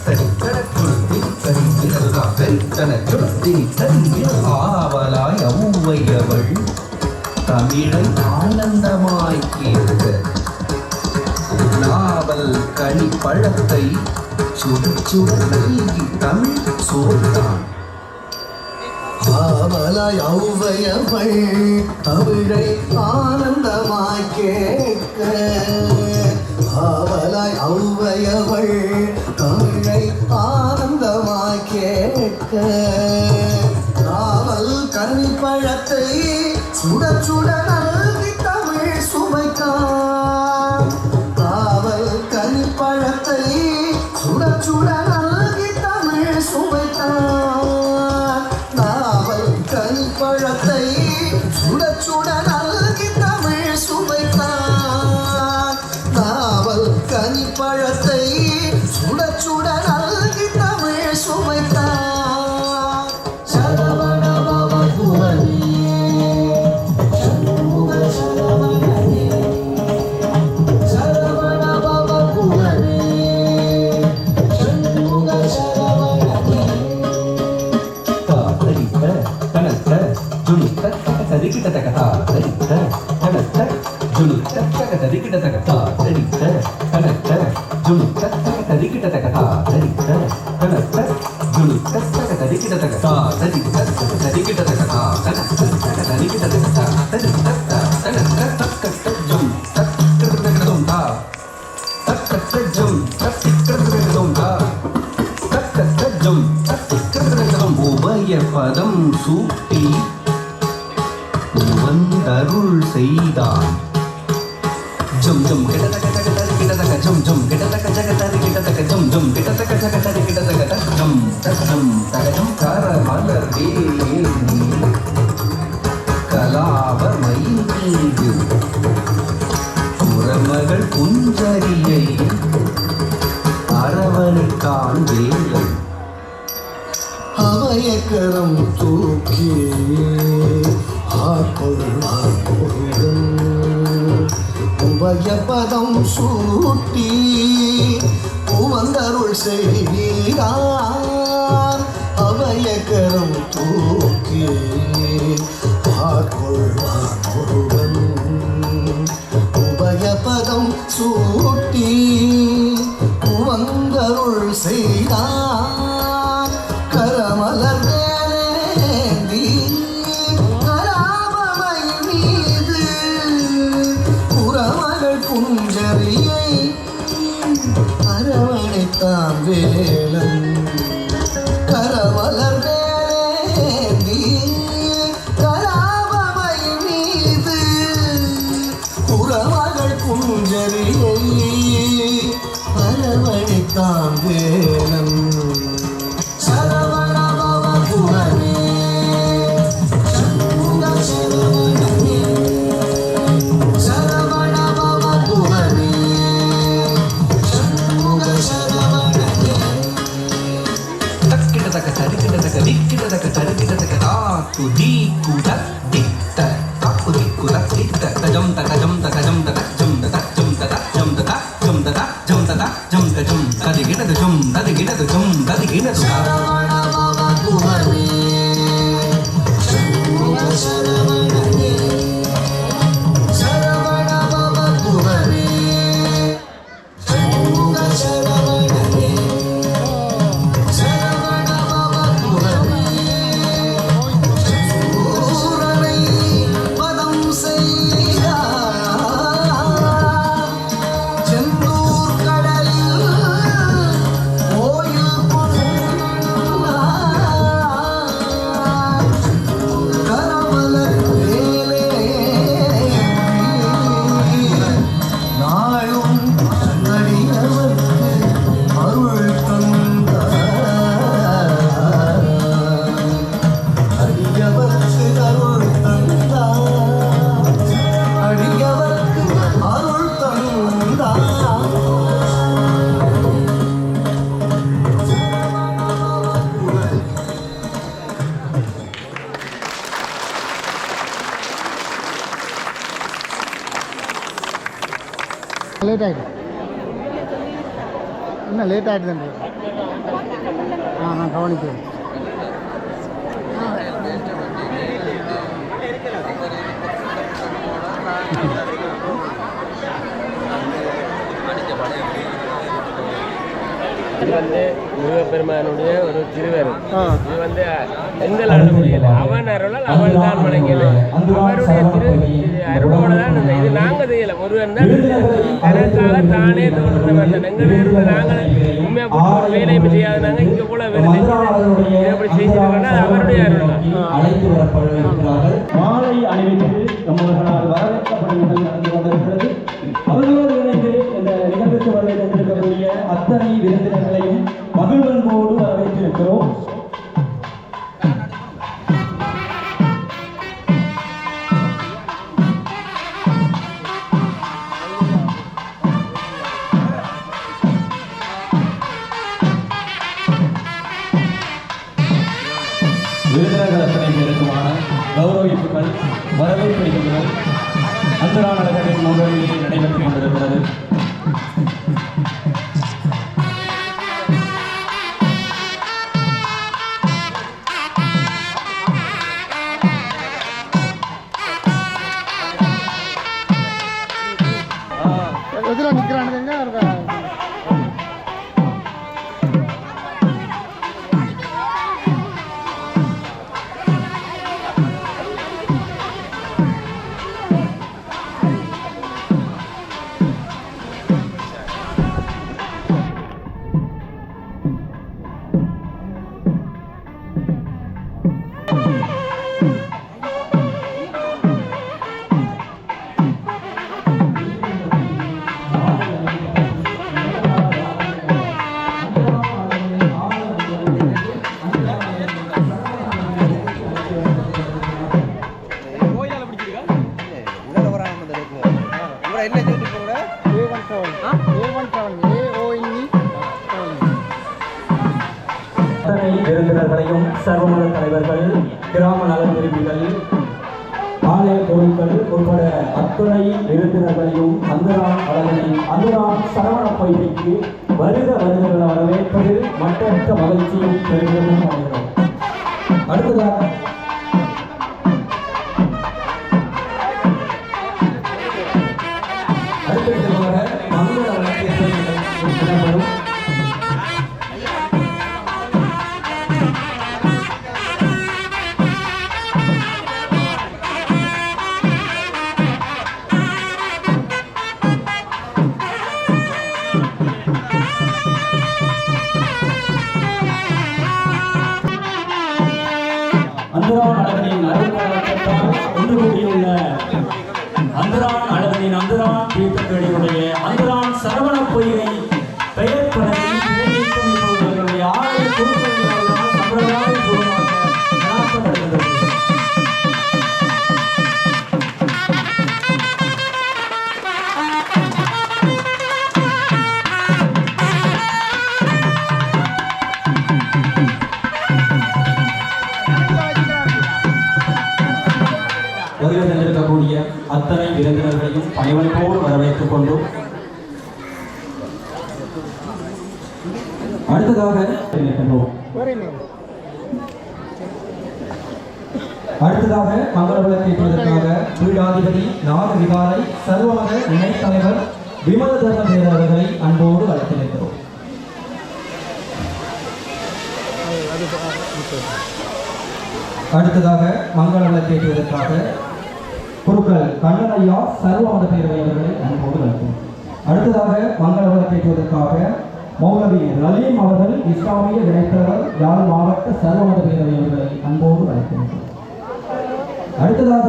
தரி தனஜும் திமிதரி தினதுதா தரி தனஜும் திமிதரி ஆவலாய் அவ்வையவள் தமிழை ஆனந்தமாய் கேட்க நாவல் கனி பழத்தை சுடு சுட நல்கி தமிழ் சோர்த்தான் ஆவலாய் ஔவையவள் தமிழை ஆனந்தமாய் கேட்க ஆவலாய் ஔவையவள் தமிழை ஆனந்தமாய் கேட்க நாவல் கனி பழத்தை சுட சுட நல்கி தமிழ் சுவைத்தான் நாவல் கனி பழத்தை சுட சுட நல்கி தமிழ் சுவைத்தான் நாவல் கனி பழத்தை சுட சுட நல்கி தமிழ் சுவைத்தான் நாவல் கனி பழத்தை சுட சுட நல்கி தமிழ் சுவைத்தான் சரவண பவ புவனி பதம் சூட்டி வந்தருள் செய்தான் ஜம் ஜம் கிடதக தகதரி கிடதக ஜம் ஜம் கிடதக ஜகதரி கிடதக ஜம் ஜம் கிடதக ஜகதரி கிடதக ஜம் தகம் தகஜம் கர மலர் வேலே கலாப மைமீது குரமகள் குஞ்சரியை அரவணைக்கான் வேலை அவயக்கரம் தூக்கி உபயபதம் சூட்டி உவந்தருள் செய்கிறார் அவயக்கரம் தூக்கி ஆட்கொள்வார் ஒருவன் உபயபதம் சூட்டி உவந்தருள் செய்தார் கரமலர் வேலேந்தி கராபமை மீது புறமகள் குஞ்சரியை அரவணைத்தான் வேலன் கரமலர் வேலேந்தி கராபமை மீது புறமகள் குஞ்சரியை அரவணைத்தான் வேலன் லேட் ஆகிடும் என்ன லேட் ஆகிடுதுன்ற நான் கவனிக்கிறேன். இது வந்து முருகப்பெருமானுடைய ஒரு திருவரு. இது வந்து எங்கள் அருள் முடியல, அவன் அருளால் அவன் தான் வணங்கல, அவருடைய திரு அருளோட தான் இருந்தது. இது நாங்கள் செய்யலை, முருகன் தான் தனக்காக தானே தோன்றவன். எங்கள் இருந்து நாங்கள் உண்மையாக ஒரு வேலையும் செய்யாத நாங்கள் இங்கே போல வருது எப்படி செய்திருக்கோம்னா அது அவருடைய அருள் தான். மாலை அணிவித்து நம்மவர்களால் வரவேற்கப்படுகிறது நடந்து கொண்டிருக்கிறது. அவர்களோடு இணைந்து இந்த நிகழ்வுக்கு வருகை தந்திருக்கக்கூடிய அத்தனை விருந்தினர்களையும் மகிழ்வன்போடு வரவேற்றிருக்கிறோம். விருந்தினர்கள் அத்தனை பேருக்குமான கௌரவிப்புகள் வரவேற்பு நிகழ்வுகள் அந்தரா நலகரின் முன்னிலையிலே நடைபெற்றுக் கொண்டிருக்கிறது. எதில் நிற்கிறானுங்க இருக்கா விருந்தினர்களையும் சர்வமத தலைவர்கள், கிராம நல விரும்பிகள், ஆலய பொருட்கள் உட்பட அத்துணை விருந்தினர்களையும் அந்தரான் சரவண பொய்கைக்கு வருகிற வரவேற்பதில் மற்ற மகிழ்ச்சியும் பெருமிதமும் அடைகிறோம். அடுத்ததாக மங்கள வழக்கேற்படும் அந்தரான் அழகனின் அருள்காலத்தால் ஒன்று கூடியுள்ள அந்தரான் அழகனின் அந்தரான் தீர்த்தங்களினுடைய அந்தரான் சரவண பொய்கை பெயர் படத்தில் ஆலய குழுக்களினால் சம்பிரதாய பூர்வமாக நடாத்தப்படுகிறது. வருகை தந்திருக்கக்கூடிய அத்தனை விருந்தினர்களையும் பணிவன்போடு வரவேற்றுக் கொண்டும் அடுத்ததாக மங்கள விளக்கேற்றுவதற்காக பீடாதிபதி நாகவிகாரை சர்வமத இணைத் தலைவர் விமல தர்ம பேரவர்களை அன்போடு அழைத்திருக்கிறோம். அடுத்ததாக மங்கள விளக்கேற்றுவதற்காக குருக்கள் கண்ணனையா சர்வமத பேரவை அவர்களை அன்போடு அழைத்தோம். அடுத்ததாக மங்கள விளக்கேற்றுவதற்காக மௌலவி ரலீம் அவர்கள் இஸ்லாமிய இடைத்தலைவர் யாழ் மாவட்ட சர்வமத பேரவை அவர்களை அன்போடு அழைத்தோம். அடுத்ததாக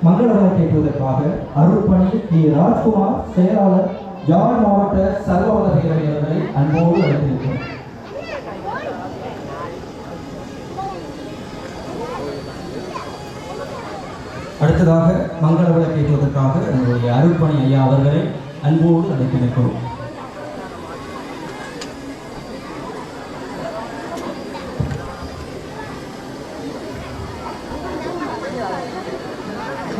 மங்கள விளக்கேற்றுவதற்காக அருள்பணி டி ராஜ்குமார் செயலாளர் யாழ் மாவட்ட சர்வமத பேரவை அவர்களை அன்போடு அழைத்திருக்கிறோம். அடுத்ததாக மங்கள விளக்கேற்றுவதற்காக நம்முடைய அருள்பணி ஐயா அவர்களை அன்போடு அழைத்து நிற்கிறோம்.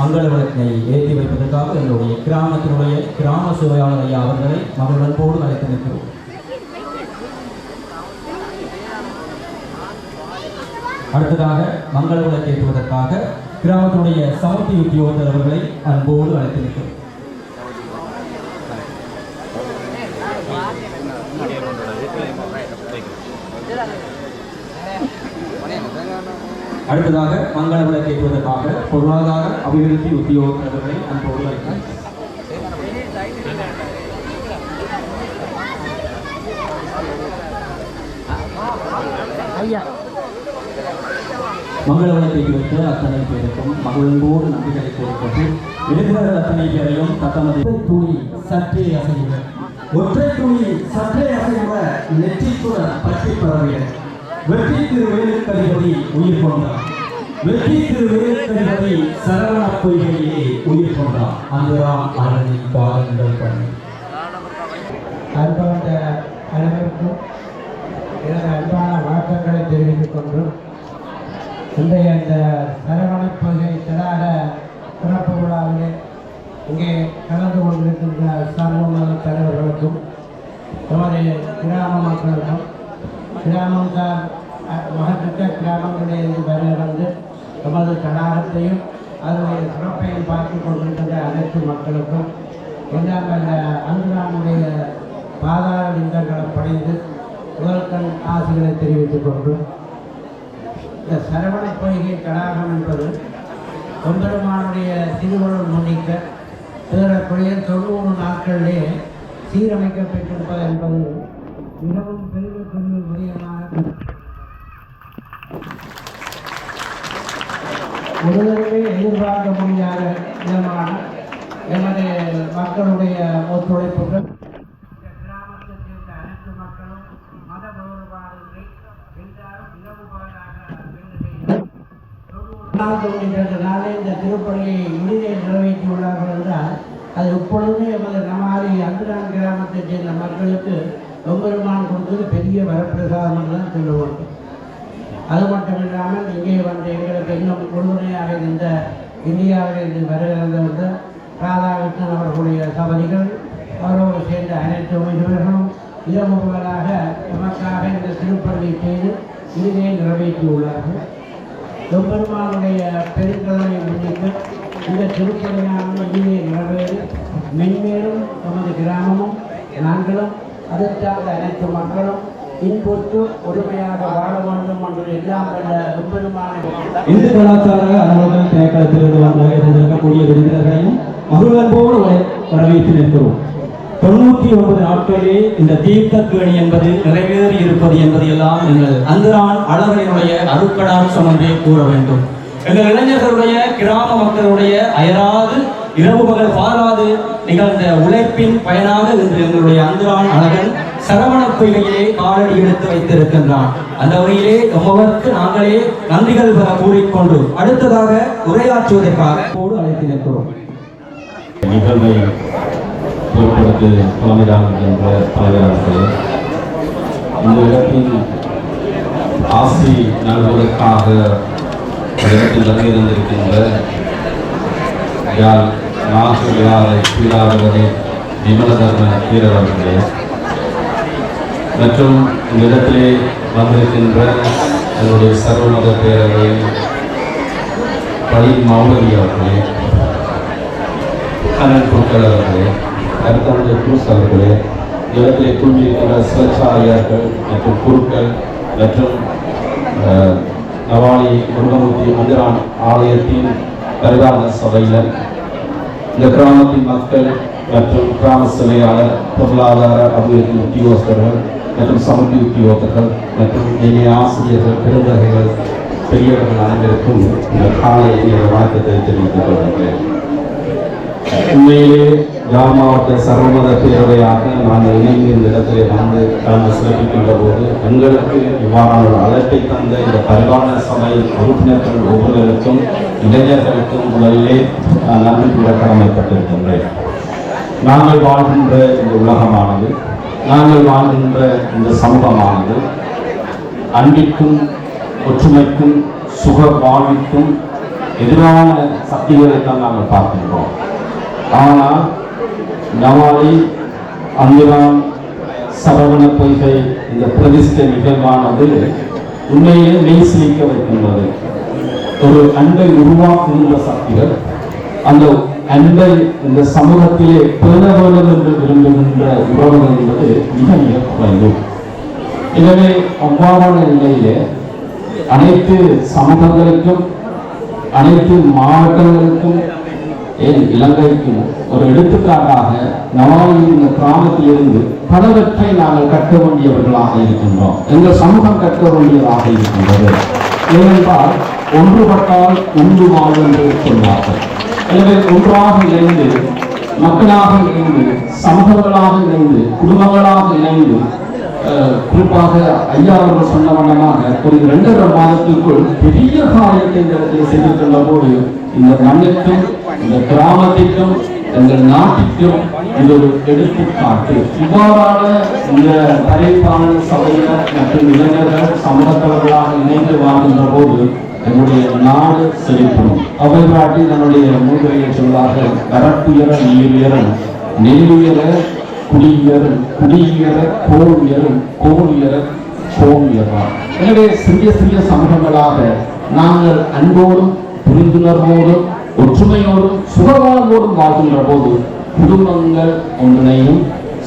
மங்கள விளக்கினை ஏற்றி வைப்பதற்காக எங்களுடைய கிராமத்தினுடைய கிராம சேவையாளர் ஐயா அவர்களை மகிழ்வன்போடு அழைத்து நிற்கிறோம். அடுத்ததாக மங்கள விளக்கு ஏற்றுவதற்காக கிராமத்தினுடைய சமர்த்தி உத்தியோகத்தர் அவர்களை அன்போடு அழைத்து நிற்கிறோம். அடுத்ததாக மங்கள விளக்கு ஏற்றுவதற்காக பொருளாதார அபிவிருத்தி உத்தியோகத்தர்களை அன்போடு அழைக்கிறேன். மங்கள விளக்கை வைத்த அத்தனை பேருக்கும் மகிழ்வோடு நன்றிகளை கூறிக்கொண்டு எழுதுகிற அத்தனை பேரையும் தத்தமது துணி சற்றே அசைகிற ஒற்றை துணி சற்றே அசைகிற நெற்றித்துடன் பற்றி பரவிய வெற்றி திரு வேலுக்கதிபதி உயிர் கொண்டார். வெற்றி திரு வேலுக்கதிபதி சரவண பொய்கையிலே உயிர் கொண்டார். அங்குதான் அரணி பாதங்கள் பண்ணி அன்பான அனைவருக்கும் எனது அன்பான வணக்கங்களை தெரிவித்துக் கொண்டு இன்றைய இந்த சரவண பொய்கை தடாக சிறப்பு விழாவிலே இங்கே கலந்து கொண்டிருக்கின்ற சமூக தலைவர்களுக்கும் எமது கிராம மக்களுக்கும் கிராமம் தான் மகத்துக்க கிராமங்களிலிருந்து வந்து எமது தடாகத்தையும் அதனுடைய சிறப்பையும் பார்த்து கொண்டிருக்கின்ற அனைத்து மக்களுக்கும் எல்லாம் அந்த அங்குரானுடைய பாதாள லிங்கங்களை படைந்து முதல்கண் ஆசைகளை தெரிவித்துக் கொண்டு இந்த சரவண பொய்கை தடாகம் என்பது தொண்டருமானுடைய திருவுருள் முன்னிக்க ஏறக்குறைய 90 நாட்களிலே சீரமைக்கப்பட்டிருப்பது என்பது மிகவும் பெருமைக்குரிய விடயமாக ஒருவருமே எதிர்பார்க்க முடியாத விதமான எமது மக்களுடைய ஒத்துழைப்புகள் கிராமத்தை சேர்ந்த அனைத்து மக்களும் மத வேறுபாடின்றி என்றாலும் நாளே இந்த திருப்பணியை எளிதே நிறைவேற்றியுள்ளார்கள் என்றால் அது இப்பொழுதே எமது நமாரி அந்துரான் கிராமத்தைச் சேர்ந்த மக்களுக்கு எம்பெருமான் கொடுத்தது பெரிய வரப்பிரசாதம் என்று தான் சொல்ல வேண்டும். அது மட்டுமில்லாமல் இங்கே வந்து எங்களுக்கு இன்னும் உறுதுணையாக இருந்த இந்தியாவிலிருந்து வருகிறவர்கள் ராதாகிருஷ்ணன் அவர்களுடைய சபதிகள் அவரோடு சேர்ந்த அனைத்து உயிர்களும் இரவு பகலாக நமக்காக இந்த திருப்பணியை செய்து இறுதியை நிறைவேற்றியுள்ளார்கள். எம்பெருமானுடைய பெருங்கதனை முன்னிட்டு இந்த திருப்பணியானது இறுதியை நிறைவேறி மென்மேலும் நமது கிராமமும் நாங்களும் அதற்காக அனைத்து மக்களும் இன்புற்று ஒருமையாக வாழ வேண்டும் என்று எல்லாம் வல்ல எம்பெருமான இந்து கலாச்சார அலுவலக திணைக்களத்திலிருந்து வந்திருக்கக்கூடிய விருந்தினர்களையும் மகிழ்வன்போடு வரவேற்று நிற்கிறோம். 99 நாட்களிலே இந்த தீர்த்த கேணி என்பது நிறைவேறி இருப்பது என்பது எல்லாம் எங்கள் அந்துரான் அளவரினுடைய அருட்கடாட்சம் என்றே கூற வேண்டும். எங்கள் இளைஞர்களுடைய கிராம மக்களுடைய அயராது இரவு பகல் பாராது நிகழ்ந்த உழைப்பின் பயனாக இன்று எங்களுடைய அந்துரான் அழகன் சரவண பொய்கையிலே காலடி எடுத்து வைத்திருக்கின்றான். அந்த வகையிலே எம்மவருக்கு நாங்களே நன்றிகள் பெற கூறிக்கொண்டு அடுத்ததாக உரையாற்றுவதற்காக அழைத்து நிற்கிறோம். நிகழ்வை ஏற்படுத்தி தலைமையாகின்ற தலைவர்களே, இந்த இடத்தில் ஆசி நல்வதற்காக இடத்தில் வருகின்றிருக்கின்ற யாழ் நாட்டு விழாவை கீழாளர்களே, விமலதர்ம கீரவர்களே மற்றும் இந்த இடத்திலே வந்திருக்கின்ற என்னுடைய சர்வமத பேரவை பழி மௌலவி அவர்களே, கண்ணன் குருக்கள் அவர்களே, கருத்தாண்டு குருஸ் அவர்களே, இடத்திலே கூறியிருக்கின்ற சிவச்சாரியார்கள் மற்றும் குருக்கள் மற்றும் நவானி முருகமூர்த்தி அந்துரான் ஆலயத்தின் பிரதான சபையினர், இந்த கிராமத்தின் மக்கள் மற்றும் கிராம சேவையாளர், பொருளாதார அபிவிருத்தி உத்தியோகஸ்தர்கள் மற்றும் சமூக உத்தியோகர்கள் மற்றும் இனிய ஆசிரியர்கள், பெருந்தகைகள், பெரியவர்கள் அனைவருக்கும் இந்த காலை வணக்கத்தை தெரிவித்துக் கொள்கிறேன். உண்மையிலே யாழ் மாவட்ட சர்வமத பேரவையாக நாங்கள் இணைந்து இந்த இடத்திலே வந்து கலந்து சிறப்பிக்கின்ற போது எங்களுக்கு இவ்வாறான ஒரு அழைப்பை தந்த இந்த பரிவான சபை உறுப்பினர்கள் ஒவ்வொருவருக்கும் இளைஞர்களுக்கும் முதலிலே நன்றி கூற கடமைப்பட்டிருக்கின்றேன். நாங்கள் வாழ்கின்ற இந்த உலகமானது, நாங்கள் வாழ்கின்ற இந்த சமூகமானது அன்பிற்கும் ஒற்றுமைக்கும் சுக வாழ்விற்கும் எதிரான சக்திகளை தான் நாங்கள் பார்க்கின்றோம். ஆனால் நவாலி அந்திரான் சரவண பொய்கை இந்த பிரதிஷ்டை நிகழ்வானது உண்மையிலே மெய் சிலிக்க வைக்கின்றது. ஒரு அன்பை உருவாக்குகின்ற சக்திகள் அந்த அன்பை இந்த சமூகத்திலே பேண வேண்டும் என்று விரும்புகின்ற உறவுகள் என்பது மிக மிக குறைவு. எனவே அவ்வாறான நிலையிலே அனைத்து சமூகங்களுக்கும் அனைத்து மாவட்டங்களுக்கும் ஏன் இலங்கைக்கும் ஒரு எடுத்துக்காட்டாக நவாலியின் இந்த கிராமத்திலிருந்து பலவற்றை நாங்கள் கற்க வேண்டியவர்களாக இருக்கின்றோம். எங்கள் சமூகம் கற்க வேண்டியதாக இருக்கின்றது. ஏனென்றால் ஒன்றுபட்டால் உண்டு வாழ்வு என்று சொல்வார்கள். எனவே ஒன்றாக இணைந்து மக்களாக இணைந்து சமூகங்களாக இணைந்து குடும்பங்களாக இணைந்து குறிப்பாக ஐயா அவர்கள் சொன்ன வண்ணமாக ஒரு 2.5 மாதத்திற்குள் பெரிய காரியத்தை இந்த இடத்தில் செய்திருக்கின்ற போது இந்த மண்ணுக்கும் இந்த கிராமத்திற்கும் எங்கள் நாட்டிற்கும் இது ஒரு எடுத்துக்காட்டு. இவ்வாறான இந்த தரைப்பாளர் சபையினர் மற்றும் இளைஞர்கள் சமூகத்தவர்களாக இணைந்து வாழ்கின்ற போது என்னுடைய நாடு செழிப்படும். அவை காட்டி நம்முடைய மூன்றையை சொல்வார்கள், கரப்புயர நீருயரன் நெல்லுயர குடியுயரன் குடியுயர கோளுயரன் கோளுயர கோளுயரான். எனவே சிறிய சிறிய சமூகங்களாக நாங்கள் அன்போடும் புரிந்துணர்வோடும் ஒற்றுமையோடும் சுகவாழ்வோடும் வாழ்கின்ற போது குடும்பங்கள் ஒன்றினையும்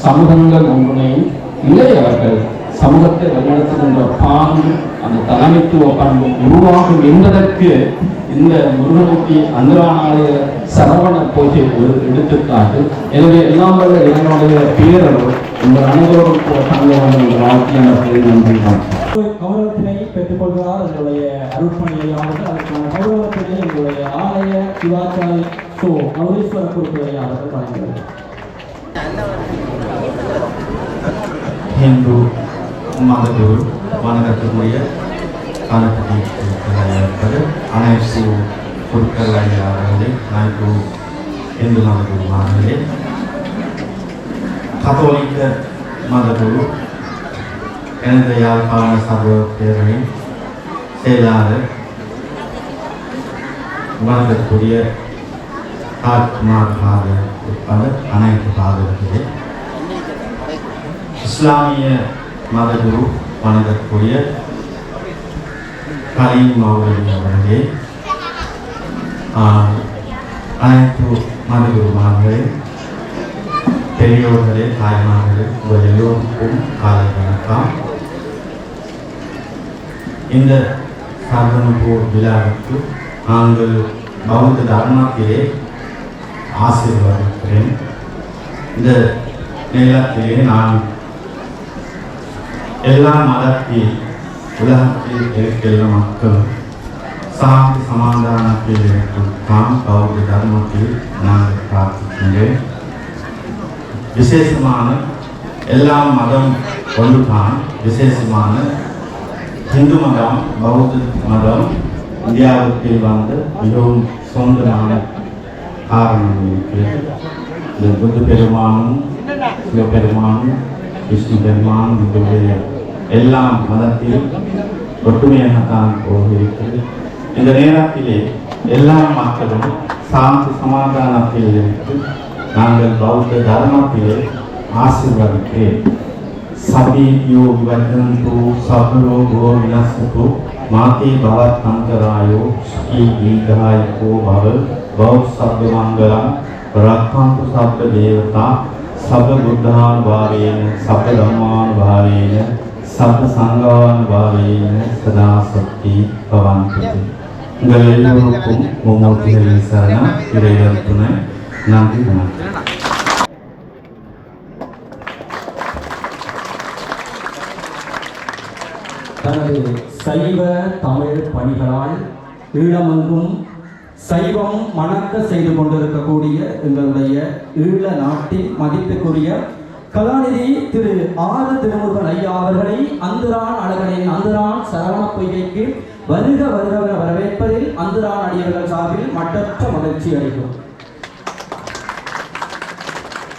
சமூகங்கள் ஒன்றினையும் இளையவர்கள் சமூகத்தை வழிநடத்துகின்ற பாங்கு அந்த தலைமைத்துவ பண்பு உருவாகும் என்பதற்கு இந்த முருகனுக்கு அந்தரானாலய சரவண பொய்கை ஒரு எடுத்துக்காட்டு. எனவே எல்லாம் வல்ல என்னுடைய பேரர்கள் உங்கள் அனைவரும் தங்கள் வாழ்க்கையாளர்கள் நன்றி. கௌரவத்தினை பெற்றுக்கொள்கிறார் எங்களுடைய அருட்பணியாளர்கள். அதற்கான கௌரவத்தினை எங்களுடைய ஆலய சிவாச்சாரி கௌரீஸ்வர குருப்பையாளர்கள் வழங்குகிறார். ஹிந்து மதகுரு வணக்கத்துக்குரிய காலப்பதி அனைத்து பொருட்கள் ஐயாவர்களே, அனைத்து இந்து மதகுருமார்களே, கத்தோலிக்க மதகுரு எனது யாழ்ப்பாண சபை பேரணி செயலாளர் வணக்கத்துக்குரிய ராஜ்குமார் பாதர் உட்பட அனைத்து பாதர்களே, இஸ்லாமிய மதகுரு வணக்கத்துக்குரிய கலீம் மௌலவி அவர்களே, அனைத்து மதகுருமார்களே, பெரியோர்களே, தாய்மார்களே, உங்கள் எல்லோருக்கும் காலை வணக்கம். இந்த சர்வனுபூர் விழாவுக்கு நாங்கள் பௌத்த தர்மத்திலே ஆசீர்வதிக்கிறேன். இந்த நேரத்திலே நான் எல்லா மதத்தில் உலகத்தில் இருக்கிற மக்கள் சாந்தி சமாதானத்தில் இருக்கும் பௌத்த தர்மத்தில் நாங்கள் பிரார்த்திக்கின்றேன். விசேஷமான எல்லா மதம் ஒன்றுதான். விசேஷமான இந்து மதம் பௌத்த மதம் இந்தியாவுக்கு வந்து மிகவும் சொந்தமான காரணம் இருக்கிறது. இந்த புத்த பெருமானும் சிவபெருமானும் விஷ்ணு பெருமானும் இதனுடைய எல்லா மதத்திலும் ஒற்றுமையாகத்தான் போகிறது. இந்த நேரத்திலே எல்லா மக்களும் சாந்தி சமாதானத்தில் இருந்து நாங்கள் பௌத்த தர்மத்திலே ஆசீர்வதிக்கிறேன். சபீயோ விவர்தந்து சபரோகோ வினசது மாதே பவத் அந்தராயோ ஸ்ரீ தீர்காயோ பவ பௌத் சப்த மங்களம் ரக்கந்து சப்த தேவதா சப்த புத்தான் பாவேன சப்த தம்மான் பாவேன சப்த சங்கான் பாவேன சதா சக்தி பவந்தி. உங்கள் எல்லோருக்கும் மும்மூர்த்திகளின் சரணம் இறைவன் துணை. நன்றி வணக்கம். தனது சைவ தமிழ் பணிகளால் ஈழமெங்கும் சைவம் மணக்க செய்து கொண்டிருக்கக்கூடிய எங்களுடைய ஈழ நாட்டின் மதிப்புக்குரிய கலாநிதி திரு ஆறு திருமுருகன் ஐயா அவர்களை அந்துரான் அழகனின் அந்துரான் சரவண பொய்கைக்கு வருக வருக வரவேற்பதில் அந்துரான் அடியவர்கள் சார்பில் மட்டற்ற மகிழ்ச்சி அளிக்கும்.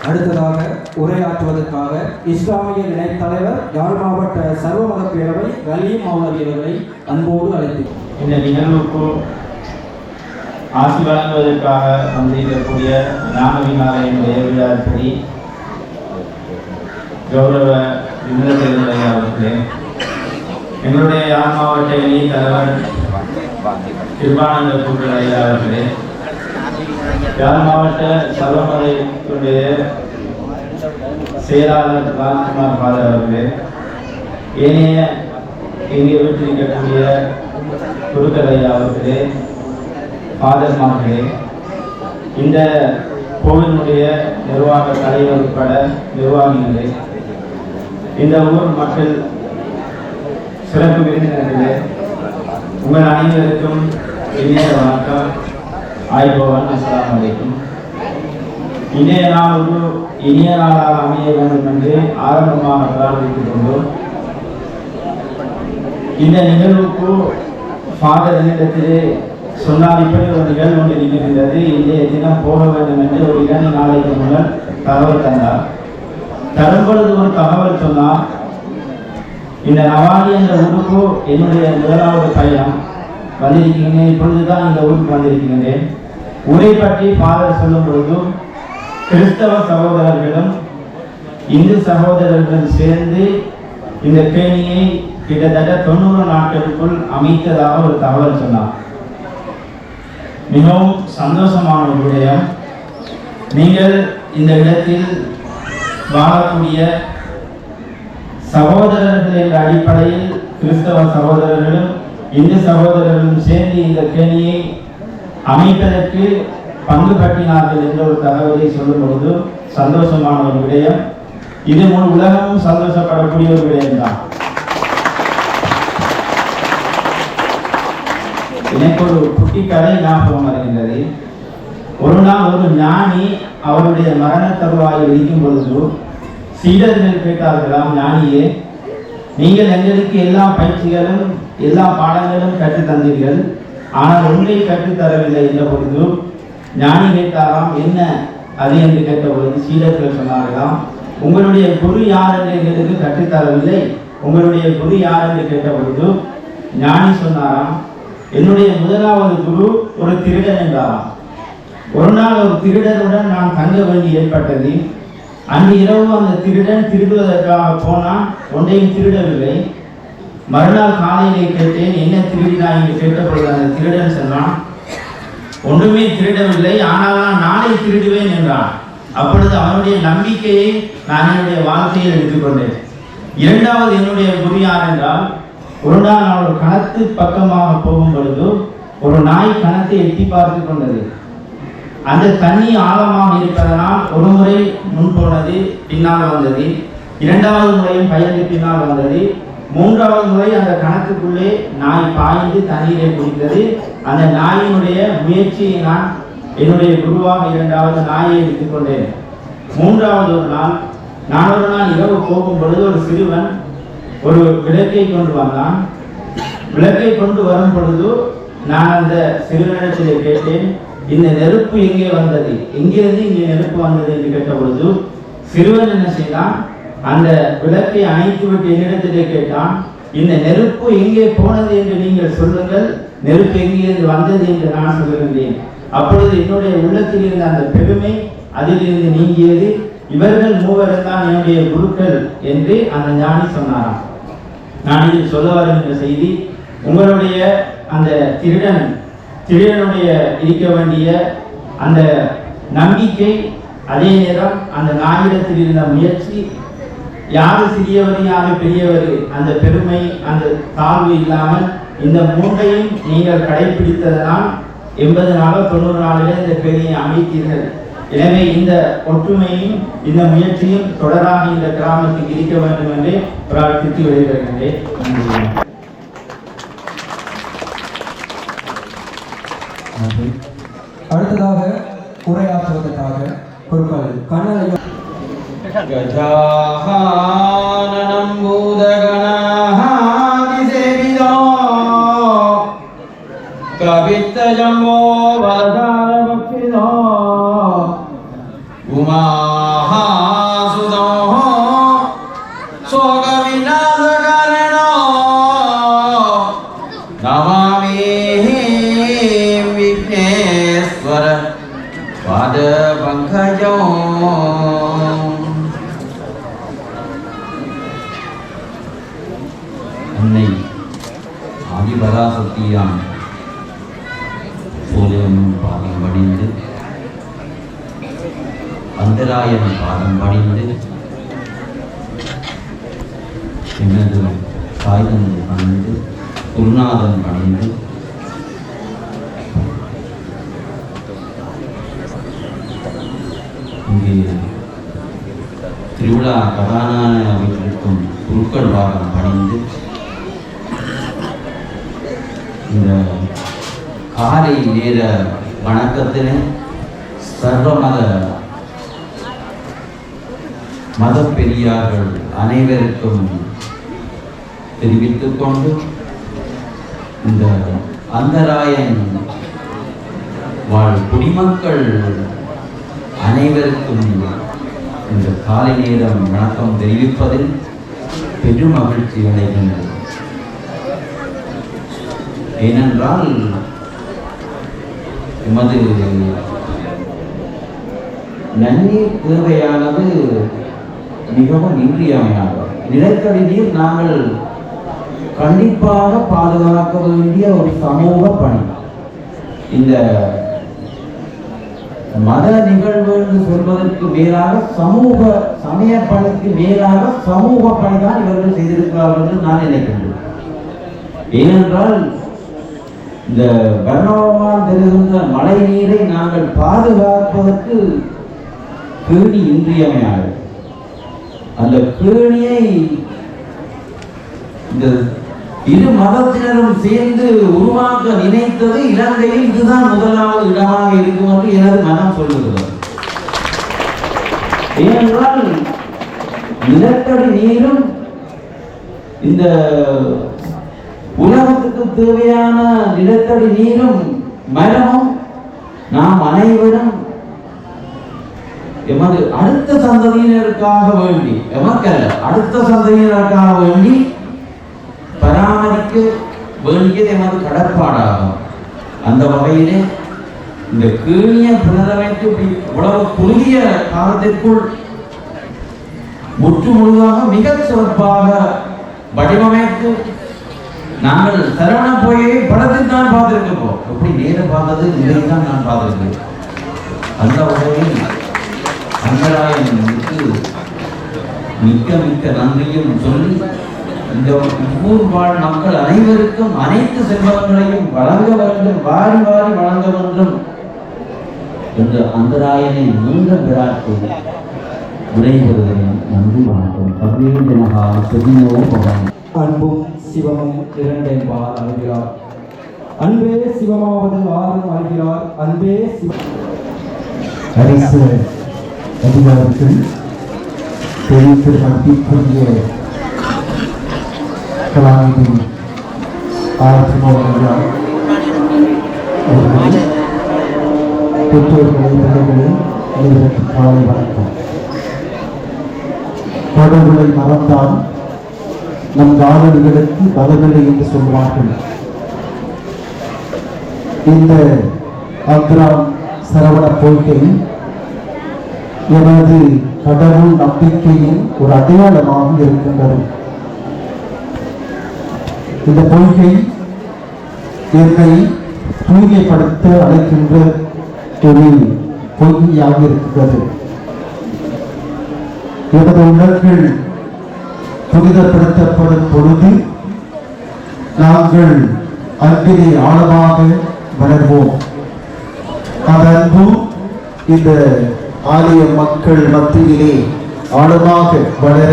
அடுத்ததாக உரையாற்றுவதற்காக இஸ்லாமிய இணைத்தலைவர் யாழ் மாவட்ட சர்வமத பேரவை கலீம் மௌலவி அவர்களை அன்போடு அழைத்து இந்த நிகழ்வுக்கு ஆசி வழங்குவதற்காக வந்திருக்கக்கூடிய நாமவிகாரையினுடைய விழாப்படி கௌரவ விமலத்தேவரை அவர்களே, எங்களுடைய யாழ் மாவட்ட இணை தலைவர் கிருபானந்த கூட்டுரையா அவர்களே, யாழ் மாவட்ட சர்வமதைக்குடைய செயலாளர் ராஜ்குமார் பாதர் அவர்களே, ஏனைய இங்கே வீட்டிருக்கக்கூடிய குருக்கரையா அவர்களே, ஃபாதர்மார்களே, இந்த கோவிலுடைய நிர்வாக தலைவர் உட்பட நிர்வாகிகளே, இந்த ஊர் மக்கள், சிறப்பு விருந்தினர்களே, உங்கள் அனைவருக்கும் இனிய வணக்கம். ஆய்பவன் அஸ்ஸலாமு அலைக்கும். இன்றைய நாள் ஒரு இனிய நாளாக அமைய வேண்டும் என்று ஆரம்பமாக பிரார்த்தித்துக் கொண்டோம். இந்த நிகழ்வுக்கு ஃபாதர் என்னிடத்திலே சொன்னால் இப்படி ஒரு நிகழ்வு ஒன்று இருக்கின்றது, இன்றைய தினம் போக வேண்டும் என்று ஒரு 2 நாளைக்கு முன்னர் தகவல் தந்தார். தரும்பொழுது ஒரு தகவல் சொன்னார், இந்த நவாலி என்ற ஊருக்கு என்னுடைய முதலாவது பயணம் வந்திருக்கிறேன், இப்பொழுதுதான் இந்த ஊருக்கு வந்திருக்கின்றேன். ஊரை பற்றி ஃபாதர் சொல்லும் பொழுதும் கிறிஸ்தவ சகோதரர்களும் இந்து சகோதரர்களும் சேர்ந்து இந்த கேணியை கிட்டத்தட்ட 90 நாட்களுக்குள் அமைத்ததாக ஒரு தகவல் சொன்னார். மிகவும் சந்தோஷமான ஒரு விடயம். நீங்கள் இந்த இடத்தில் வாழக்கூடிய சகோதரர்கள் என்ற அடிப்படையில் கிறிஸ்தவ சகோதரர்களும் இந்து சகோதரர்களும் சேர்ந்து இந்த கேணியை அமைப்பதற்கு பங்கு பற்றினார்கள் என்ற ஒரு தகவலை சொல்லும் பொழுது சந்தோஷமான ஒரு விடயம். இது முழு உலகமும் சந்தோஷப்படக்கூடிய ஒரு விடயம்தான். எனக்கு ஒரு குட்டி கதை ஞாபகம் வருகின்றது. ஒரு நாள் ஒரு ஞானி அவருடைய மரண தருவாயில் இருக்கும் பொழுது சீடர்கள் கேட்டார்களாம், ஞானியே, நீங்கள் எங்களுக்கு எல்லா பயிற்சிகளும் எல்லா பாடங்களும் கற்றுத் தந்தீர்கள், ஆனால் ஒன்றை கற்றுத்தரவில்லை என்ற பொழுது ஞானி கேட்டாராம், என்ன அது என்று கேட்ட பொழுது சீடர்கள் சொன்னார்களாம், உங்களுடைய குரு யார் என்று எங்களுக்கு கற்றுத்தரவில்லை, உங்களுடைய குரு யார் என்று கேட்ட பொழுது ஞானி சொன்னாராம், என்னுடைய முதலாவது குரு ஒரு திருடன் என்றாராம். ஒரு நாள் ஒரு திருடனுடன் நான் தங்க வேண்டி ஏற்பட்டது. அன்று இரவு அந்த திருடன் திருடுவதற்காக போனான், ஒன்றையும் திருடவில்லை. மறுநாள் காலையிலே கேட்டேன், என்ன திருடினா என்று கேட்டபொழுது அந்த திருடன் சொன்னான், ஒன்றுமே திருடவில்லை, ஆனால் நான் நாளை திருடுவேன் என்றான். அப்பொழுது அவனுடைய நம்பிக்கையை நான் என்னுடைய வாழ்க்கையில் எடுத்துக்கொண்டேன். இரண்டாவது என்னுடைய குரு யார் என்றால், ஒரு நாள் நான் ஒரு கணத்து பக்கமாக போகும் பொழுது ஒரு நாய் கணத்தை எட்டி பார்த்து கொண்டது. அந்த தண்ணி ஆழமாக இருப்பதனால் ஒரு முறை முன் போனது, பின்னால் வந்தது. இரண்டாவது முறையும் பயந்து பின்னால் வந்தது. மூன்றாவது முறை அந்த கணக்குக்குள்ளே நாய் பாய்ந்து தண்ணீரை குடித்தது. அந்த நாயினுடைய முயற்சியை நான் என்னுடைய குருவாக இரண்டாவது நாயை எடுத்துக்கொண்டேன். மூன்றாவது ஒரு நாள் நான் ஒரு நாள் இரவு போகும் பொழுது ஒரு சிறுவன் ஒரு விளக்கை கொண்டு வந்தான். விளக்கை கொண்டு வரும் பொழுது நான் அந்த சிறுவனிடத்திலே கேட்டேன், இந்த நெருப்பு எங்கே வந்தது, எங்கிருந்து இங்கே நெருப்பு வந்தது என்று கேட்ட பொழுது சிறுவன் என்ன செய்தான், அந்த விளக்கை அணைத்து விட்டு என்னிடத்திலே கேட்டான், இந்த நெருப்பு எங்கே போனது என்று நீங்கள் சொல்லுங்கள், நெருப்பு எங்கிருந்து வந்தது என்று நான் சொல்லுகின்றேன். அப்பொழுது என்னுடைய உள்ளத்தில் இருந்த அந்த பெருமை அதிலிருந்து நீங்கியது. இவர்கள் மூவரும் தான் என்னுடைய குருக்கள் என்று அந்த ஞானி சொன்னாராம். நான் இதில் சொல்ல வருகின்ற செய்தி, உங்களுடைய அந்த திருடனுடைய இருக்க வேண்டிய அந்த நம்பிக்கை, அதே நேரம் அந்த நாயிடத்தில் இருந்த முயற்சி, யாரு சிறியவர் யாரு பெரியவர், அந்த பெருமை அந்த தாழ்வு இல்லாமல் இந்த மூன்றையும் நீங்கள் கடைபிடித்ததனால் 80 நாளோ 90 நாளிலே இந்த பெரிய அமைத்தீர்கள். எனவே இந்த ஒற்றுமையும் இந்த முயற்சியும் தொடராக இந்த கிராமத்துக்கு இருக்க வேண்டும் என்று பிரார்த்தித்து விடைபெறுகின்றேன். அடுத்ததாக உரையாற்றுவதற்காக பொருட்கள் கண்ணலையும் கஜானனம் பூதகணாதிசேவிதோ கவித்தஜம்போ வலதாரபக்ஷிதோ உமாசுதோ சோகவிநாசகரணோ நமாமி விக்னேஸ்வரோ பராசக்தியாம் சூரியனும் பாதம் படிந்து அந்தராயன் பாதம் படிந்து எனது சாய்தன் பணிந்து குருநாதன் பணிந்து இங்கே திருவிழா கதாநாயகம் குருக்கள் பாகம் பணிந்து இந்த காலை நேர வணக்கத்தினை சர்வமத மத பெரியார்கள் அனைவருக்கும் தெரிவித்துக் கொண்டு இந்த அந்தராயன் வாழ் குடிமக்கள் அனைவருக்கும் இந்த காலை நேரம் வணக்கம் தெரிவிப்பதில் பெரும் மகிழ்ச்சி அடைகின்றது. ஏனென்றால் எமது நன்னீர் தேவையானது மிகவும் இன்றியமையானது. நிலத்தடி நீர் நாங்கள் கண்டிப்பாக பாதுகாக்க வேண்டிய ஒரு சமூக பணி. இந்த மத நிகழ்வு என்று சொல்வதற்கு மேலாக சமூக சமய பணிக்கு மேலாக சமூக பணிதான் இவர்கள் செய்திருக்கிறார்கள் என்று நான் நினைக்கின்றேன். ஏனென்றால் இந்த பரணவான் தெரிகின்ற மழை நீரை நாங்கள் பாதுகாப்பதற்கு கேணி இன்றியமையாது. அந்த கேணியை இந்த இரு மதத்தினரும் சேர்ந்து உருவாக்க நினைத்தது இலங்கையில் இதுதான் முதலாவது இடமாக இருக்கும் என்று எனது மனம் சொல்லுகிறது. ஏனென்றால் நிலத்தடி நீரும் இந்த உலகத்துக்கு தேவையான நிலத்தடி நீரும் மரமும் நாம் அனைவரும் எமது அடுத்த சந்ததியினருக்காக வேண்டி, எமக்கல்ல அடுத்த சந்ததியினருக்காக வேண்டி பராமரிக்க வேண்டியது எமது கடற்பாடாகும். அந்த வகையிலே இந்த கேணிய புனரமைப்பு உலக குறுகிய காலத்திற்குள் முற்று முழுதாக மிக சிறப்பாக வடிவமைத்து நாங்கள் சரவண போயை படத்தில் தான் பார்த்திருக்கிறோம். எப்படி நேரம் பார்த்தது இதில் தான் நான் பார்த்திருக்கிறேன். அந்த வகையில் அந்தராயனுக்கு மிக்க மிக்க நன்றியும் சொல்லி இந்த ஊர் வாழ் மக்கள் அனைவருக்கும் அனைத்து செல்வங்களையும் வழங்க வேண்டும், வாரி வாரி வழங்க வேண்டும் என்று அந்தராயனை மீண்டும் விராட்டு விடைபெறுகிறேன். நன்றி, வணக்கம். பர்வேஜனகா சுகினோ பவன். அன்பும் சிவமும் இரண்டென்பார் அறிகிறார். அன்பே சிவமாவது ஆறும் அறிகிறார். அன்பே அரசு அதிகாரிகள் பெரிய மதிப்புரிய கலாநிதி ஆர்வம் பெற்றோர்களை பிள்ளைகளை அனைவருக்கு காலை வணக்கம். கடவுளை மறந்தால் நம் காதல்களுக்கு பதவில்லை என்று சொல்வார்கள். இந்த அக்ராம் சரவண பொய்கை எனது கடவுள் நம்பிக்கையின் ஒரு அடையாளமாக இருக்கின்றது. இந்த பொய்கை என்னை தூய்மைப்படுத்த அழைக்கின்ற ஒரு பொய்யாக இருக்கிறது. எனது உள்ளங்கள் புனிதப்படுத்தப்படும் பொழுது நாங்கள் அன்பினை ஆழமாக வளர்வோம். அந்த அன்பு இந்த ஆலய மக்கள் மத்தியிலே ஆழமாக வளர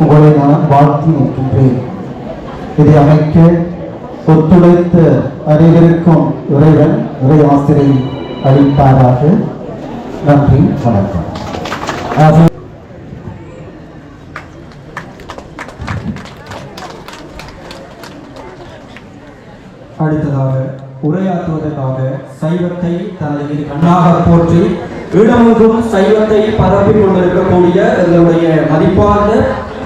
உங்களை நான் வாழ்த்தி நிற்கின்றேன். இதை அமைக்க ஒத்துழைத்த அனைவருக்கும் இறைவன் இறை ஆசிரியை அளிப்பாராக. நன்றி, வணக்கம். அடுத்ததாக உரையாற்றுவதற்காக சைவத்தை தனது இரு கண்ணாக போற்றி இடமெங்கும் சைவத்தை பரப்பிக் கொண்டிருக்கக்கூடிய எங்களுடைய மதிப்பார்ந்த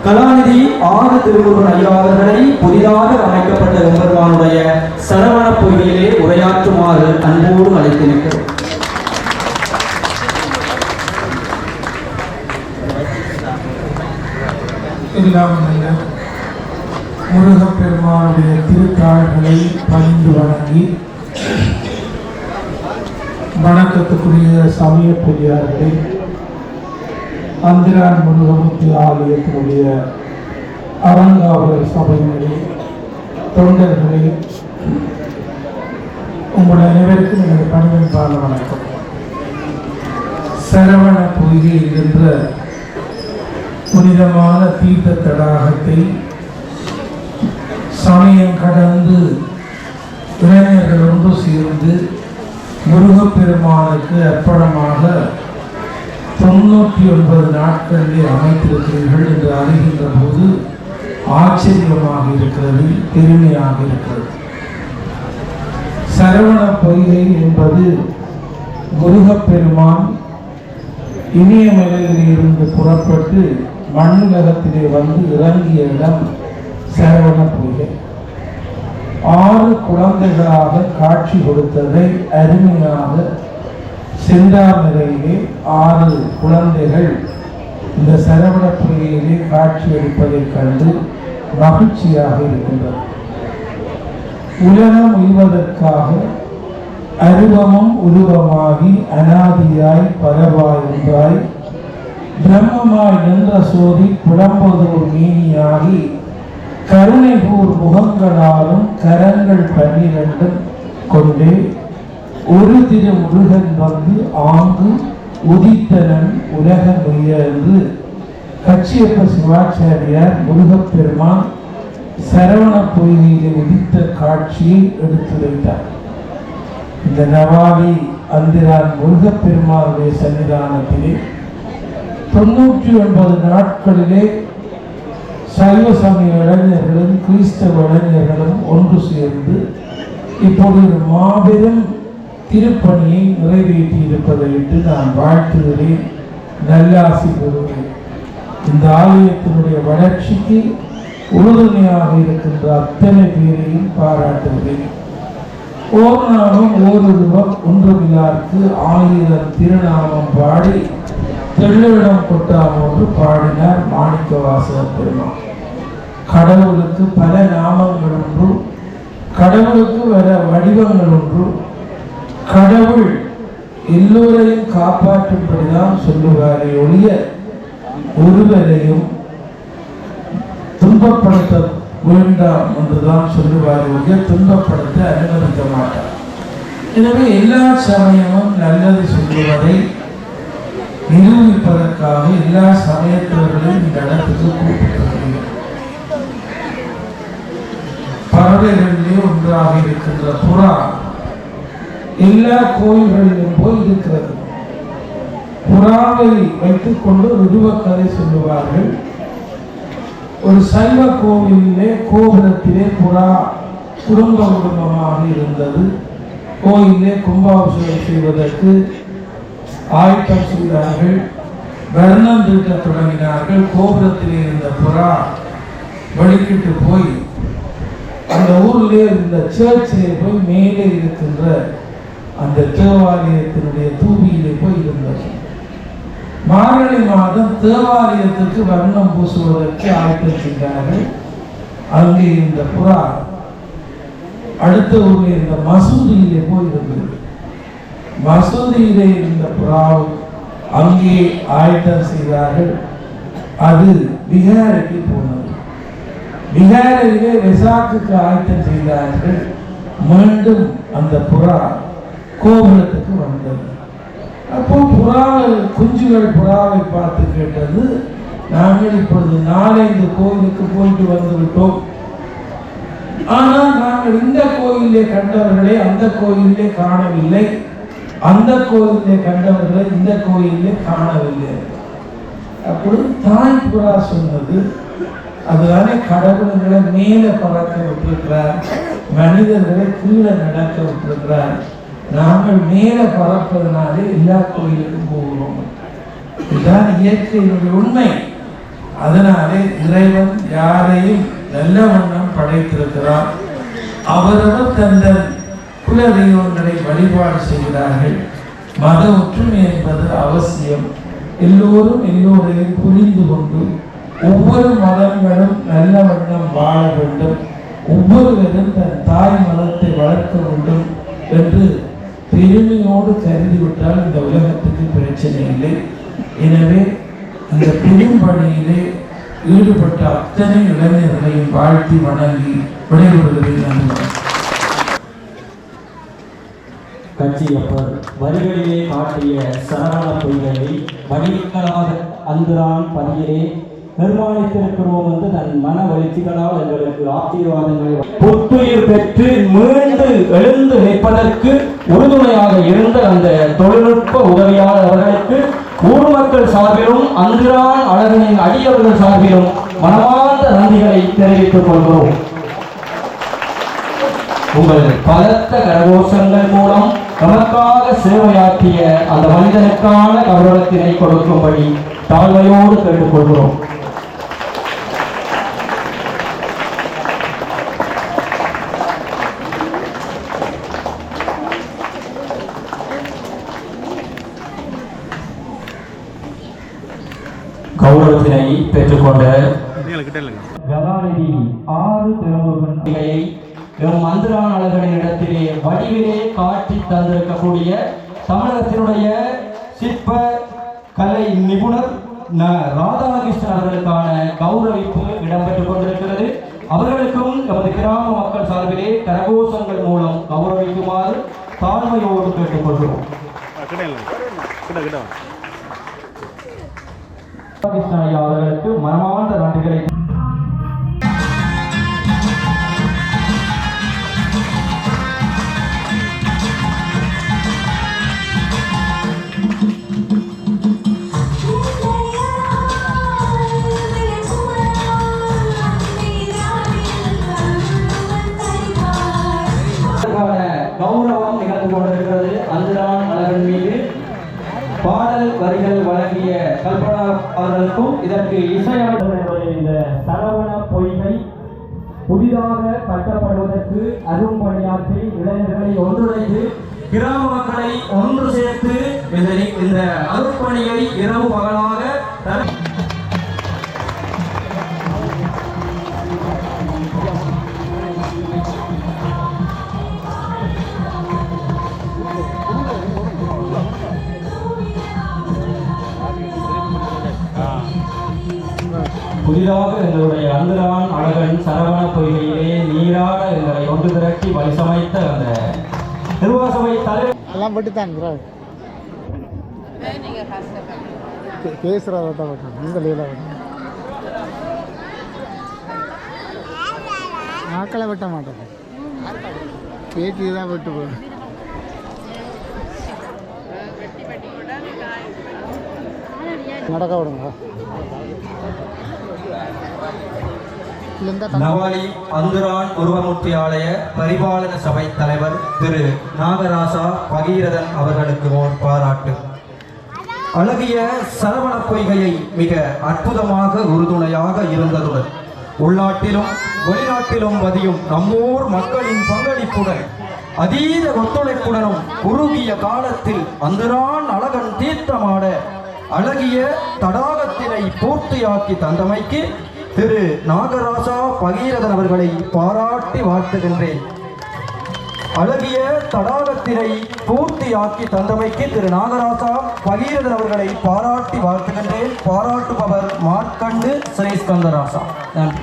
கலாநிதி ஆறு திருமுருகன் ஐயா அவர்களை புதிதாக அமைக்கப்பட்ட எம்பெருமானுடைய சரவண பொய்கையிலே உரையாற்றுமாறு அன்போடு அழைத்து நிற்கிறோம். முருகப்பெருமானுடைய திருத்தாள்களை பணிந்து வணங்கி வணக்கத்துக்குரிய சமய பெரியார்களே, அந்திரான் முருகமுத்தி ஆலயத்தினுடைய அறங்காவலர் சபையினரே, தொண்டர்களே, உங்கள் அனைவருக்கும் எனது பணிவன்பான வணக்கம். சரவண பொய்கையில் என்ற புனிதமான தீர்த்த தடாகத்தை சமயம் கடந்து இளைஞர்கள் ஒன்று சேர்ந்து முருகப்பெருமானுக்கு அர்ப்பணமாக 99 நாட்களிலே அமைத்திருக்கிறீர்கள் என்று அறிகின்ற போது ஆச்சரியமாக இருக்கிறது, பெருமையாக இருக்கிறது. சரவண பொய்கை என்பது முருகப்பெருமான் இமயமலையில் இருந்து புறப்பட்டு மண்ணுலகத்திலே வந்து இறங்கிய இடம் சரவண பொய்கை. 6 குழந்தைகளாக காட்சி கொடுத்ததை அருமையாக செந்தாமரையிலே 6 குழந்தைகள் இந்த சரவண பொய்கையிலே காட்சி அளிப்பதைக் கண்டு மகிழ்ச்சியாக இருக்கின்றது. உலகம் உய்வதற்காக அருவமும் உருவமாகி அனாதியாய் பரவாய் ஒன்றாய் பிரம்மமாய் நின்ற சோதி புலம்பதோர் மீனியாகி கருணைபூர் முகங்களாலும் கரங்கள் 12 கொண்டே ஒரு திரு முருகன் வந்து ஆங்கு உதித்தனன் உலகம் உய என்று கச்சியப்ப சிவாச்சாரியார் முருகப்பெருமான் சரவண பொய்கையிலே உதித்த காட்சியை எடுத்துரைத்தார். இந்த நவாலி அந்திரான் முருகப்பெருமானுடைய சன்னிதானத்திலே 99 நாட்களிலே சைவ சமய இளைஞர்களும் கிறிஸ்தவ இளைஞர்களும் ஒன்று சேர்ந்து இப்போது ஒரு மாபெரும் திருப்பணியை நிறைவேற்றி இருப்பதையிட்டு நான் வாழ்த்துகிறேன், நல்லாசி பெறுகிறேன். இந்த ஆலயத்தினுடைய வளர்ச்சிக்கு உறுதுணையாக இருக்கின்ற அத்தனை பேரையும் பாராட்டுகிறேன். ஓர் நாமம் ஓருருவம் ஒன்றுமில்லாருக்கு 1000 திருநாமம் பாடி தெள்ளிடம் கொட்டாம் என்று பாடினார் மாணிக்கவாசக பெருமான். கடவுளுக்கு பல நாமங்கள் ஒன்று, கடவுளுக்கு வர வடிவங்கள் ஒன்று. கடவுள் எல்லோரையும் காப்பாற்றும்படிதான் சொல்லுவாரே ஒழிய ஒருவரையும் துன்பப்படுத்த வேண்டாம் என்றுதான் சொல்லுவாரே ஒழிய துன்பப்படுத்த அனுமதிக்க மாட்டார். எனவே எல்லா சமயமும் நல்லது சொல்லுவதை நிரூபிப்பதற்காக எல்லா சமயத்தவர்களையும் இந்த இடத்துக்கு கூப்பிட்டிருக்கிறீர்கள். பறவைகளிலே ஒன்றாக இருக்கின்ற புறா எல்லா கோயில்களிலும் போய் இருக்கிறது. புறாவை வைத்துக் கொண்டு உருவக்கதை சொல்லுவார்கள். ஒரு சைவ கோவிலிலே கோபுரத்திலே புறா குடும்ப குடும்பமாக இருந்தது. கோயிலே கும்பாபிஷேகம் செய்வதற்கு ஆயத்தம் செய்தார்கள், வர்ணம் தீட்ட தொடங்கினார்கள். கோபுரத்திலே இருந்த புறா வழிகிட்டு போய் அந்த ஊரிலே இருந்த சர்ச்சிலே போய் மேலே இருக்கின்ற அந்த தேவாலயத்தினுடைய தூபியிலே போய் இருந்தது. மார்கழி மாதம் தேவாலயத்துக்கு வர்ணம் பூசுவதற்கு ஆயத்தம் செய்தார்கள். அங்கே இருந்த புறா அடுத்த ஊரில் இருந்த மசூதியிலே போய் இருந்தது. மசூதியிலே இருந்த புறாவை அங்கே ஆயத்தம் செய்தார்கள். அது பிகாருக்கு போனது. பிகாரிலே வெசாக்குக்கு ஆயத்தம் செய்தார்கள். மீண்டும் அந்த புறா கோபுரத்துக்கு வந்தது. அப்போ குஞ்சுகள் புறாவை பார்த்து கேட்டது, நாங்கள் இப்பொழுது 4-5 கோயிலுக்கு போயிட்டு வந்து விட்டோம். ஆனால் நாங்கள் இந்த கோயிலே கண்டவர்களை அந்த கோயிலே காணவில்லை, அந்த கோயிலே கண்டவர்களை இந்த கோயிலே காணவில்லை. அப்பொழுது தாய் புறா சொன்னது, அதுதானே கடவுள்களை மேலே பறக்க விட்டிருக்கிறார், மனிதர்களை கீழே நடக்க விட்டிருக்கிறார். நாங்கள் மேலே பறப்பதனாலே எல்லா கோயிலுக்கும் போகிறோம். இதுதான் இயற்கையினுடைய உண்மை. அதனாலே இறைவன் யாரையும் நல்ல வண்ணம் படைத்திருக்கிறார். அவரவர் தந்தன் குல தெய்வங்களை வழிபாடு செய்கிறார்கள். மத ஒற்றுமை என்பது அவசியம். எல்லோரும் எல்லோரையும் புரிந்து கொண்டு ஒவ்வொரு மதங்களும் நல்ல வண்ணம் வாழ வேண்டும், ஒவ்வொருவரும் தன் தாய் மதத்தை வளர்க்க வேண்டும் என்று பெருமையோடு கருதிவிட்டால் இந்த உலகத்துக்கு பிரச்சனை இல்லை. எனவே அந்த பெரும்பணியிலே ஈடுபட்ட அத்தனை இளைஞர்களையும் வாழ்த்தி வணங்கி விடைபெறுகிறேன். கட்சியப்பர் வரிகளிலே காட்டிய சரவண பொய்களை வடிவங்களாக அந்துரான் பதியிலே நிர்மாணித்திருக்கிறோம் என்று தன் மன வளர்ச்சிகளால் எங்களுக்கு ஆசீர்வாதங்களை புத்துயிர் பெற்று மீண்டு எழுந்து நிற்பதற்கு உறுதுணையாக இருந்த அந்த தொழில்நுட்ப உதவியாளர் அவர்களுக்கு ஊர் மக்கள் சார்பிலும் அந்துரான் அழகனின் அடியவர்கள் சார்பிலும் மனமார்ந்த நன்றிகளை தெரிவித்துக் கொள்கிறோம். உங்கள் பலத்த கரகோஷங்கள் மூலம் நமக்காக சேவையாற்றிய அந்த மனிதனுக்கான கௌரவத்தினை கொடுக்கும்படி தாழ்மையோடு கேட்டுக்கொள்கிறோம். கௌரவத்தினை பெற்றுக்கொண்ட கதாநிதி ஆறு திருமுருகன் எம் அந்துரான் அழகனின் இடத்திலே வடிவிலே காட்டி தந்திருக்கக்கூடிய தமிழகத்தினுடைய சிற்ப கலை நிபுணர் ராதாகிருஷ்ணன் அவர்களுக்கான கௌரவிப்பு இடம்பெற்றுக் கொண்டிருக்கிறது. அவர்களுக்கும் எமது கிராம மக்கள் சார்பிலே கரகோஷங்கள் மூலம் கௌரவிக்குமாறு தாழ்மையோடு கேட்டுக்கொள்கிறோம். ராதாகிருஷ்ணன் அவர்களுக்கு மனமார்ந்த நன்றிகளை கௌரவம் நிகழ்ந்து கொண்டிருக்கிறது. அந்துரான் அழகன் மீது பாடல் வரிகள் வழங்கிய கல்பனா அவர்களுக்கும் இதற்கு இசையமைத்த இந்த சரவண பொய்கை புதிதாக கட்டப்படுவதற்கு அரும்பணியாற்றி இளைஞர்களை ஒன்றிணைந்து கிராம மக்களை ஒன்று சேர்த்து இந்த அருப்பணியை இரவு பகலாக புதிதாக எங்களுடைய அந்துரான் அழகன் சரவண பொய்கையிலே நீராட எங்களை ஒன்று திரட்டி வழிசமைத்த அந்த நிர்வாக சபை தலைவர் எல்லாம் பட்டுத்தான் பேசுகிறத தான் பட்டு இந்த லீல ஆக்களை வெட்ட மாட்டேன், பேச்சு தான் வெட்டு போகும். நடக்க விடுங்க. நவாலி அந்துரான் உருவமூர்த்தி ஆலய பரிபாலன சபை தலைவர் திரு நாகராசா பகீரதன் அவர்களுக்கு ஓர் பாராட்டு. அழகிய சரவண பொய்கையை மிக அற்புதமாக உறுதுணையாக இருந்ததுடன் உள்நாட்டிலும் வெளிநாட்டிலும் பதியும் நம்மூர் மக்களின் பங்களிப்புடன் அதீத ஒத்துழைப்புடனும் குறுகிய காலத்தில் அந்துரான் அழகன் தீர்த்தமாட அழகிய தடாகத்தினை பூர்த்தியாக்கி தந்தமைக்கு திரு நாகராசா பகீரதன் அவர்களை பாராட்டி வாழ்த்துகின்றேன். அழகிய தடாகத்தினை பூர்த்தியாக்கி தந்தமைக்கு திரு நாகராசா பகீரதன் அவர்களை பாராட்டி வாழ்த்துகின்றேன். பாராட்டுபவர் மார்க்கண்டு ஸ்ரீஸ்கந்தராசா. நன்றி.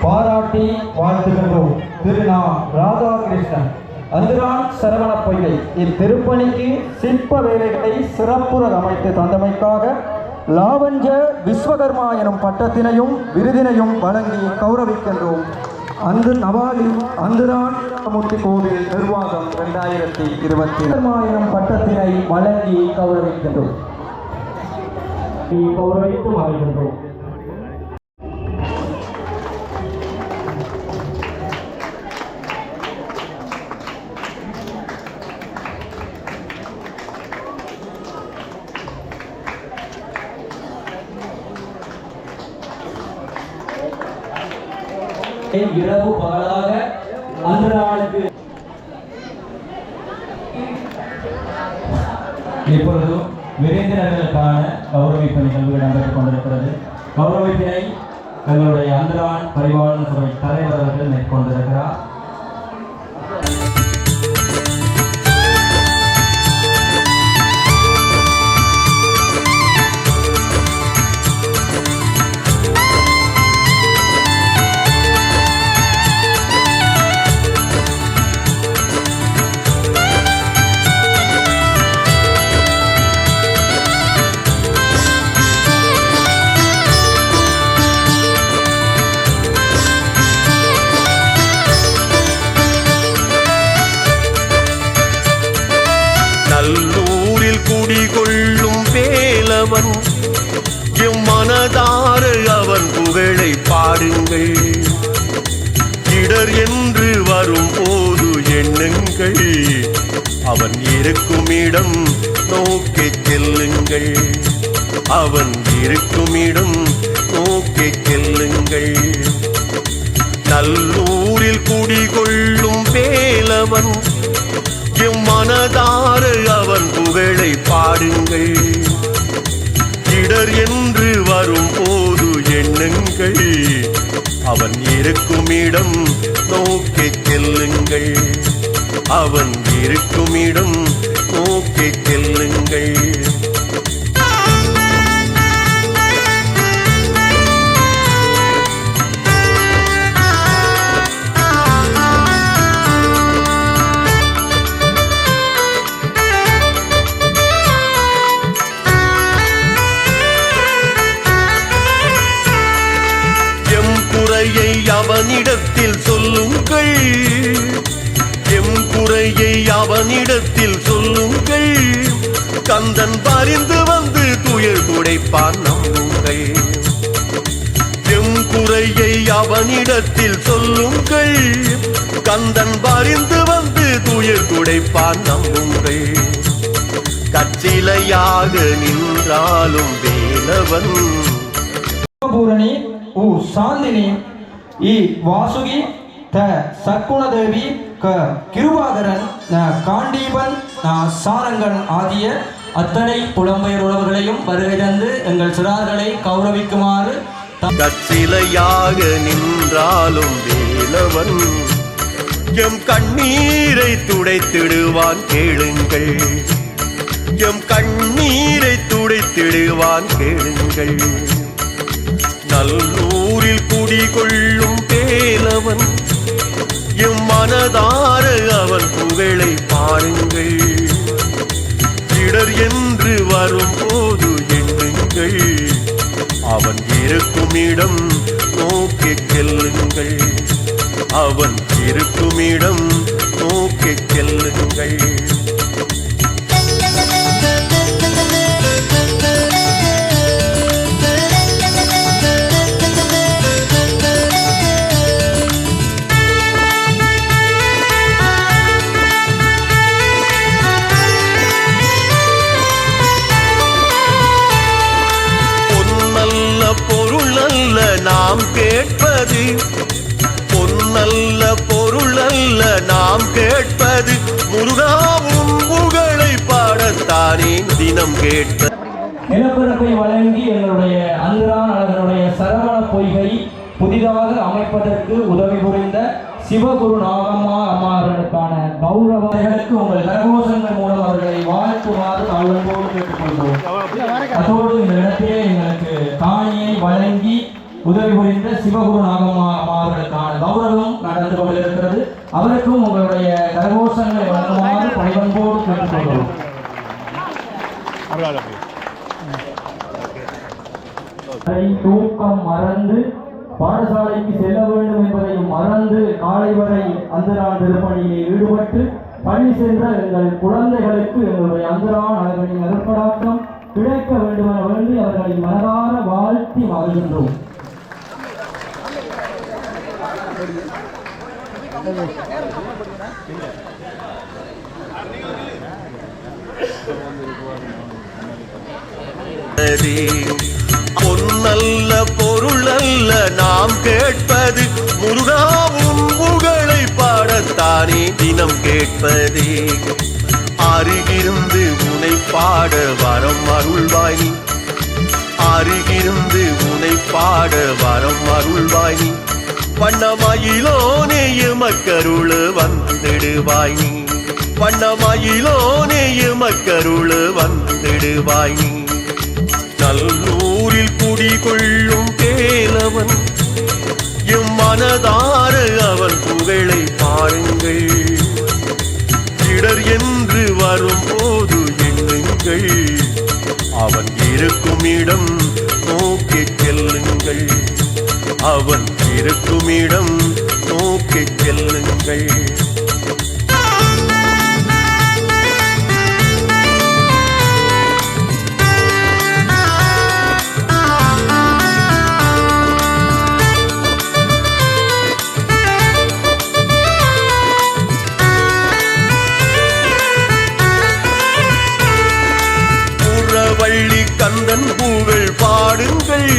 பாராட்டி வாழ்த்துகின்றோம் திரு நா. ராதாகிருஷ்ணன். அந்துரான் சரவண பொய்கை இத்திருப்பணிக்கு சிற்ப வேலைகளை சிறப்புற அமைத்து தந்தமைக்காக லாவஞ்ச விஸ்வகர்மா எனும் பட்டத்தினையும் விருதினையும் வழங்கி கௌரவிக்கின்றோம். அந்த நவாலி அந்துரான் மூர்த்தி கோவில் நிர்வாகம் 2020 எனும் பட்டத்தினை வழங்கி கௌரவிக்கின்றோம். கௌரவித்து வாழ்கின்றோம். இரவு பகலாக அந்துரானுக்கு இப்பொழுது விரைந்தினர்களுக்கான கௌரவ கௌரவிப்பு நிகழ்வு இடம்பெற்றுக் கொண்டிருக்கிறது. கௌரவிப்பினை எங்களுடைய அந்தரான் பரிபாலன சபை தலைவர் அவர்கள் மேற்கொண்டிருக்கிறார். நல்லூரில் குடிகொள்ளும் வேலவன் எம்மனதார அவன் புகழை பாடுங்கள். இடர் என்று வரும்போது எண்ணுங்கள், அவன் இருக்கும் இடம் நோக்கி செல்லுங்கள். அவன் இருக்கும் இடம் நோக்கி செல்லுங்கள். நல்லூரில் குடிகொள்ளும் வேலவன் எம்மனதார அவன் புகழை பாடுங்கள். இடர் என்று வரும்போது எண்ணுங்கள், அவன் இருக்கும் இடம் நோக்கி செல்லுங்கள். அவன் இருக்கும் இடம் நோக்கி செல்லுங்கள். அவனிடத்தில் சொல்லுங்கள், எம் குறையை அவனிடத்தில் சொல்லுங்கள். கந்தன் பரிந்து வந்து துயர் துடைப்பான் நம்புங்கள். எம் குறையை அவனிடத்தில் சொல்லுங்கள். கந்தன் பரிந்து வந்து துயர் துடைப்பான் நம்புங்கள். கச்சிலையாக நின்றாலும் வேலவன் பூரணி உ சாந்தினி இ வாசுகி த சற்குணதேவி க கிருபாகரன் காண்டீபன் சாரங்கன் ஆகிய அத்தனை புலம்பெயர் உறவுகளையும் வருகை தந்து எங்கள் சிறார்களை கௌரவிக்குமாறு. கச்சிலையாக நின்றாலும் வேலவன் எம் கண்ணீரை துடைத்திடுவான் கேளுங்கள். எம் கண்ணீரை துடைத்திடுவான் கேளுங்கள். நல்லூரில் குடிகொள்ளும் வேலவன் எம் மனதார அவன் புகழை பாருங்கள். இடர் என்று வரும்போது எண்ணுங்கள், அவன் இருக்கும் இடம் நோக்கி செல்லுங்கள். அவன் இருக்கும் இடம் நோக்கி செல்லுங்கள். பொருளல்ல நாம் கேட்பது, பொன்னல்ல பொருளல்ல நாம் கேட்பது, முருகாவும் புகழை பாடத்தானே தினம் கேட்பது. நிலப்பரப்பை வழங்கி எங்களுடைய அந்தரான் அதனுடைய சரவண பொய்கை புதிதாக அமைப்பதற்கு உதவி புரிந்த சிவகுரு நாகம்மா அம்மாவர்களுக்கான கௌரவங்களுக்கு உங்கள் கரகோஷங்கள் மூலம் அவர்களை வாழ்த்துமாறு தாழ்வோடு கேட்டுக்கொள்கிறோம். அதோடு இந்த இடத்திலே எங்களுக்கு காணியை வழங்கி உதவி புரிந்த சிவகுரு நாகம்மா அம்மாவர்களுக்கான கௌரவம் நடந்து கொண்டிருக்கிறது. அவருக்கும் உங்களுடைய கரகோஷங்களை வழங்குமாறு பணிவன்போடு கேட்டுக்கொள்கிறோம். தூக்கம் மறந்து பாடசாலைக்கு செல்ல வேண்டும் என்பதையும் மறந்து காலை வரை அந்தரான் திருப்பணியிலே ஈடுபட்டு பணி சென்ற எங்கள் குழந்தைகளுக்கு எங்களுடைய அந்தரான் அழகனின் நற்படாக்கம் கிடைக்க வேண்டும் என வேண்டி அவர்களை மனதார வாழ்த்தி மகிழ்கின்றோம். பொன்னல்ல பொருளல்ல நாம் கேட்பது, முருகாவும் புகழை பாடத்தானே தினம் கேட்பதே. அருகிருந்து உனை பாட வரம் அருள்வாய், அருகிருந்து உனை பாட வரம் அருள்வாய் நீ வண்ணமயிலோனே எமக்கருள வந்திடுவாய் நீ வண்ணமயிலோனே எமக்கருள வந்திடுவாய் நீ நல்லூரில் குடிகொள்ளும் கேளவன் எம் மனதார அவன் புகழை பாருங்கள் இடர் என்று வரும்போது எண்ணுங்கள் அவன் இருக்கும் இடம் நோக்கி செல்லுங்கள் அவன் இருக்கும் இடம் நோக்கி செல்லுங்கள் புறவள்ளி கந்தன் புகழ் பாடுங்கள்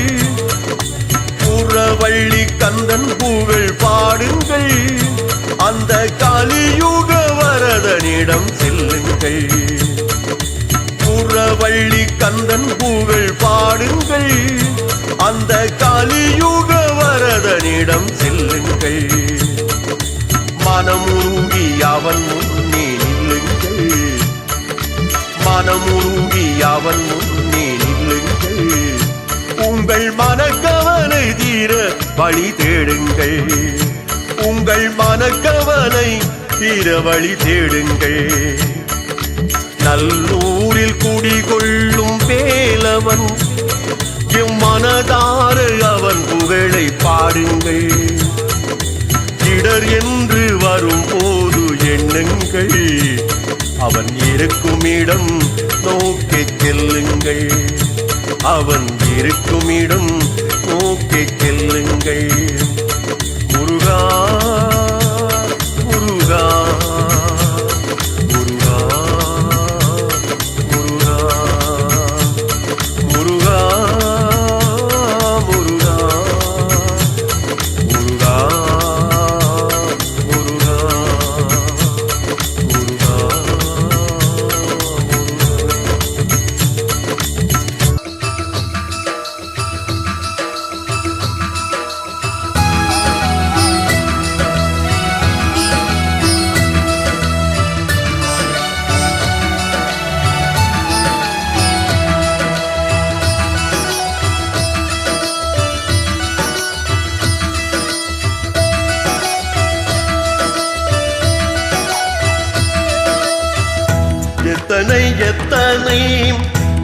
புறவள்ளி கந்தன் புகழ் பாடுங்கள் அந்த கலியுக வரதனிடம் செல்லுங்கள் புறவள்ளி கந்தன் புகழ் பாடுங்கள் அந்த கலியுக வரதனிடம் செல்லுங்கள் மனமுருகி அவன் முன்னே நில்லுங்கள் மனமுருகி அவன் முன்னே நில்லுங்கள் உங்கள் மனக்கவலை தீர வழி தேடுங்கள் உங்கள் மனக்கவலை தீர வழி தேடுங்கள் நல்லூரில் குடிகொள்ளும் வேலவன் எம் மனதார அவன் புகழை பாடுங்கள் இடர் என்று வரும்போது எண்ணுங்கள் அவன் இருக்கும் இடம் நோக்கி செல்லுங்கள் அவன் இருக்கும் இடம் நோக்கி செல்லுங்கள் முருகா முருகா முருகா முருகா முருகா முருகா முருகா எத்தனை எத்தனை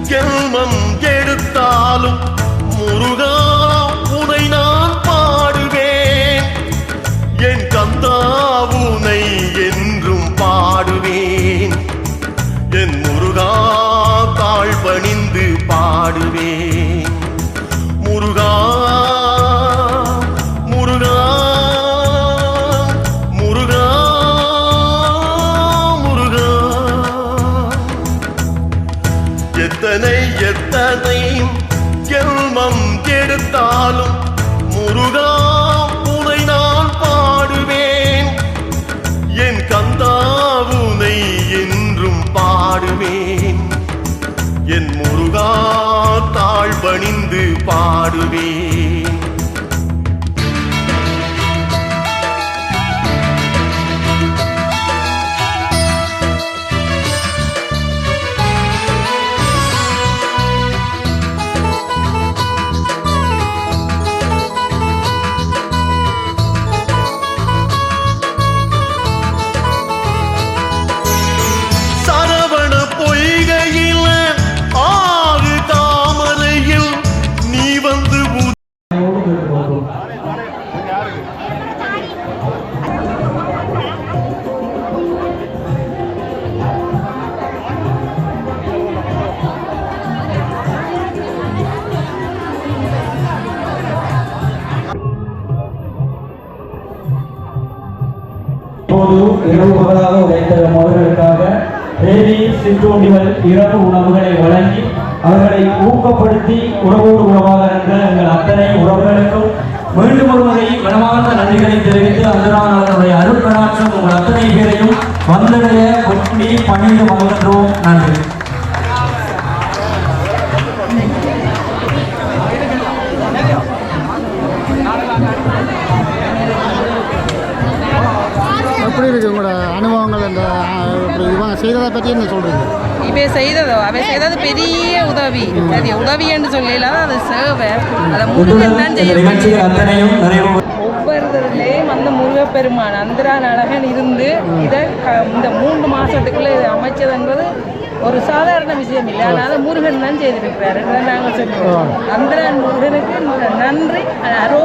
ஜென்மம் எடுத்தாலும் முருகா உனை நான் பாடுவேன் என் கந்தா உனை என்றும் பாடுவேன் என் முருகா தாழ் பணிந்து பாடுவேன் முருகா முருகா முருகா முருகா எத்தனை எத்தனை ஜென்மம் எடுத்தாலும் முருகா உனை நான் பாடுவேன் என் கந்தா உனை என்றும் பாடுவேன் என் முருகா தாழ் பணிந்து பாடுவேன் சரவண பொய்கையில் ஆறு தாமரையில் நீ வந்து இப்போது இரவு பகலாக உழைத்த அவர்களுக்காக தேவி சிற்றுண்டிகள் இரவு உணவுகளை வழங்கி அவர்களை ஊக்கப்படுத்தி உறவோடு உறவாக இருந்த எங்கள் அத்தனை உறவுகளுக்கும் மீண்டும் ஒரு முறை மனமார்ந்த நன்றிகளை தெரிவித்து அந்தரானவர்களுடைய அருட்கடாட்சம் உங்கள் அத்தனை பேரையும் வந்தடைய கொட்டி பணிந்து மகிழ்கின்றோம். நன்றி. பற்றி என்ன சொல்கிறீங்க? இவை செய்தது பெரிய உதவி. அது உதவி என்று சொல்லலாம், அது சேவை. அதை முருகன் தான் செய்ய. ஒவ்வொருத்தருலேயும் அந்த முருகப்பெருமான் அந்தரான் அழகன் இருந்து இதை இந்த 3 மாதத்துக்குள்ளே இதை அமைச்சது என்பது ஒரு சாதாரண விஷயம் இல்லை. அதனால முருகன் தான் செய்திருக்கிறார். நாங்கள் சொல்லுவோம் அந்தரான் முருகனுக்கு நன்றி. அரோ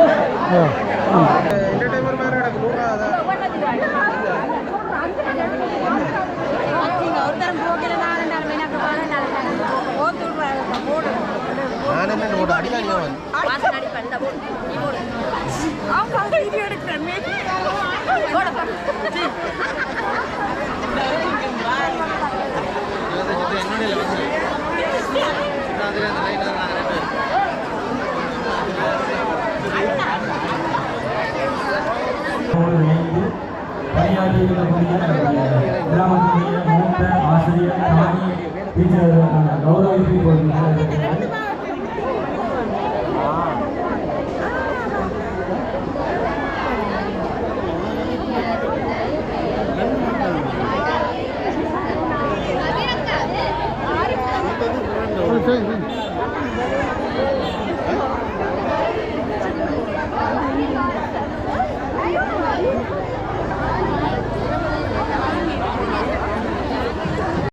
இணைந்து பணியாற்றியிருக்கக்கூடிய கிராமத்தினுடைய மூத்த ஆசிரியர் ராணி டீச்சர்களுக்கான கௌரவிப்பை கொடுக்கிறார்.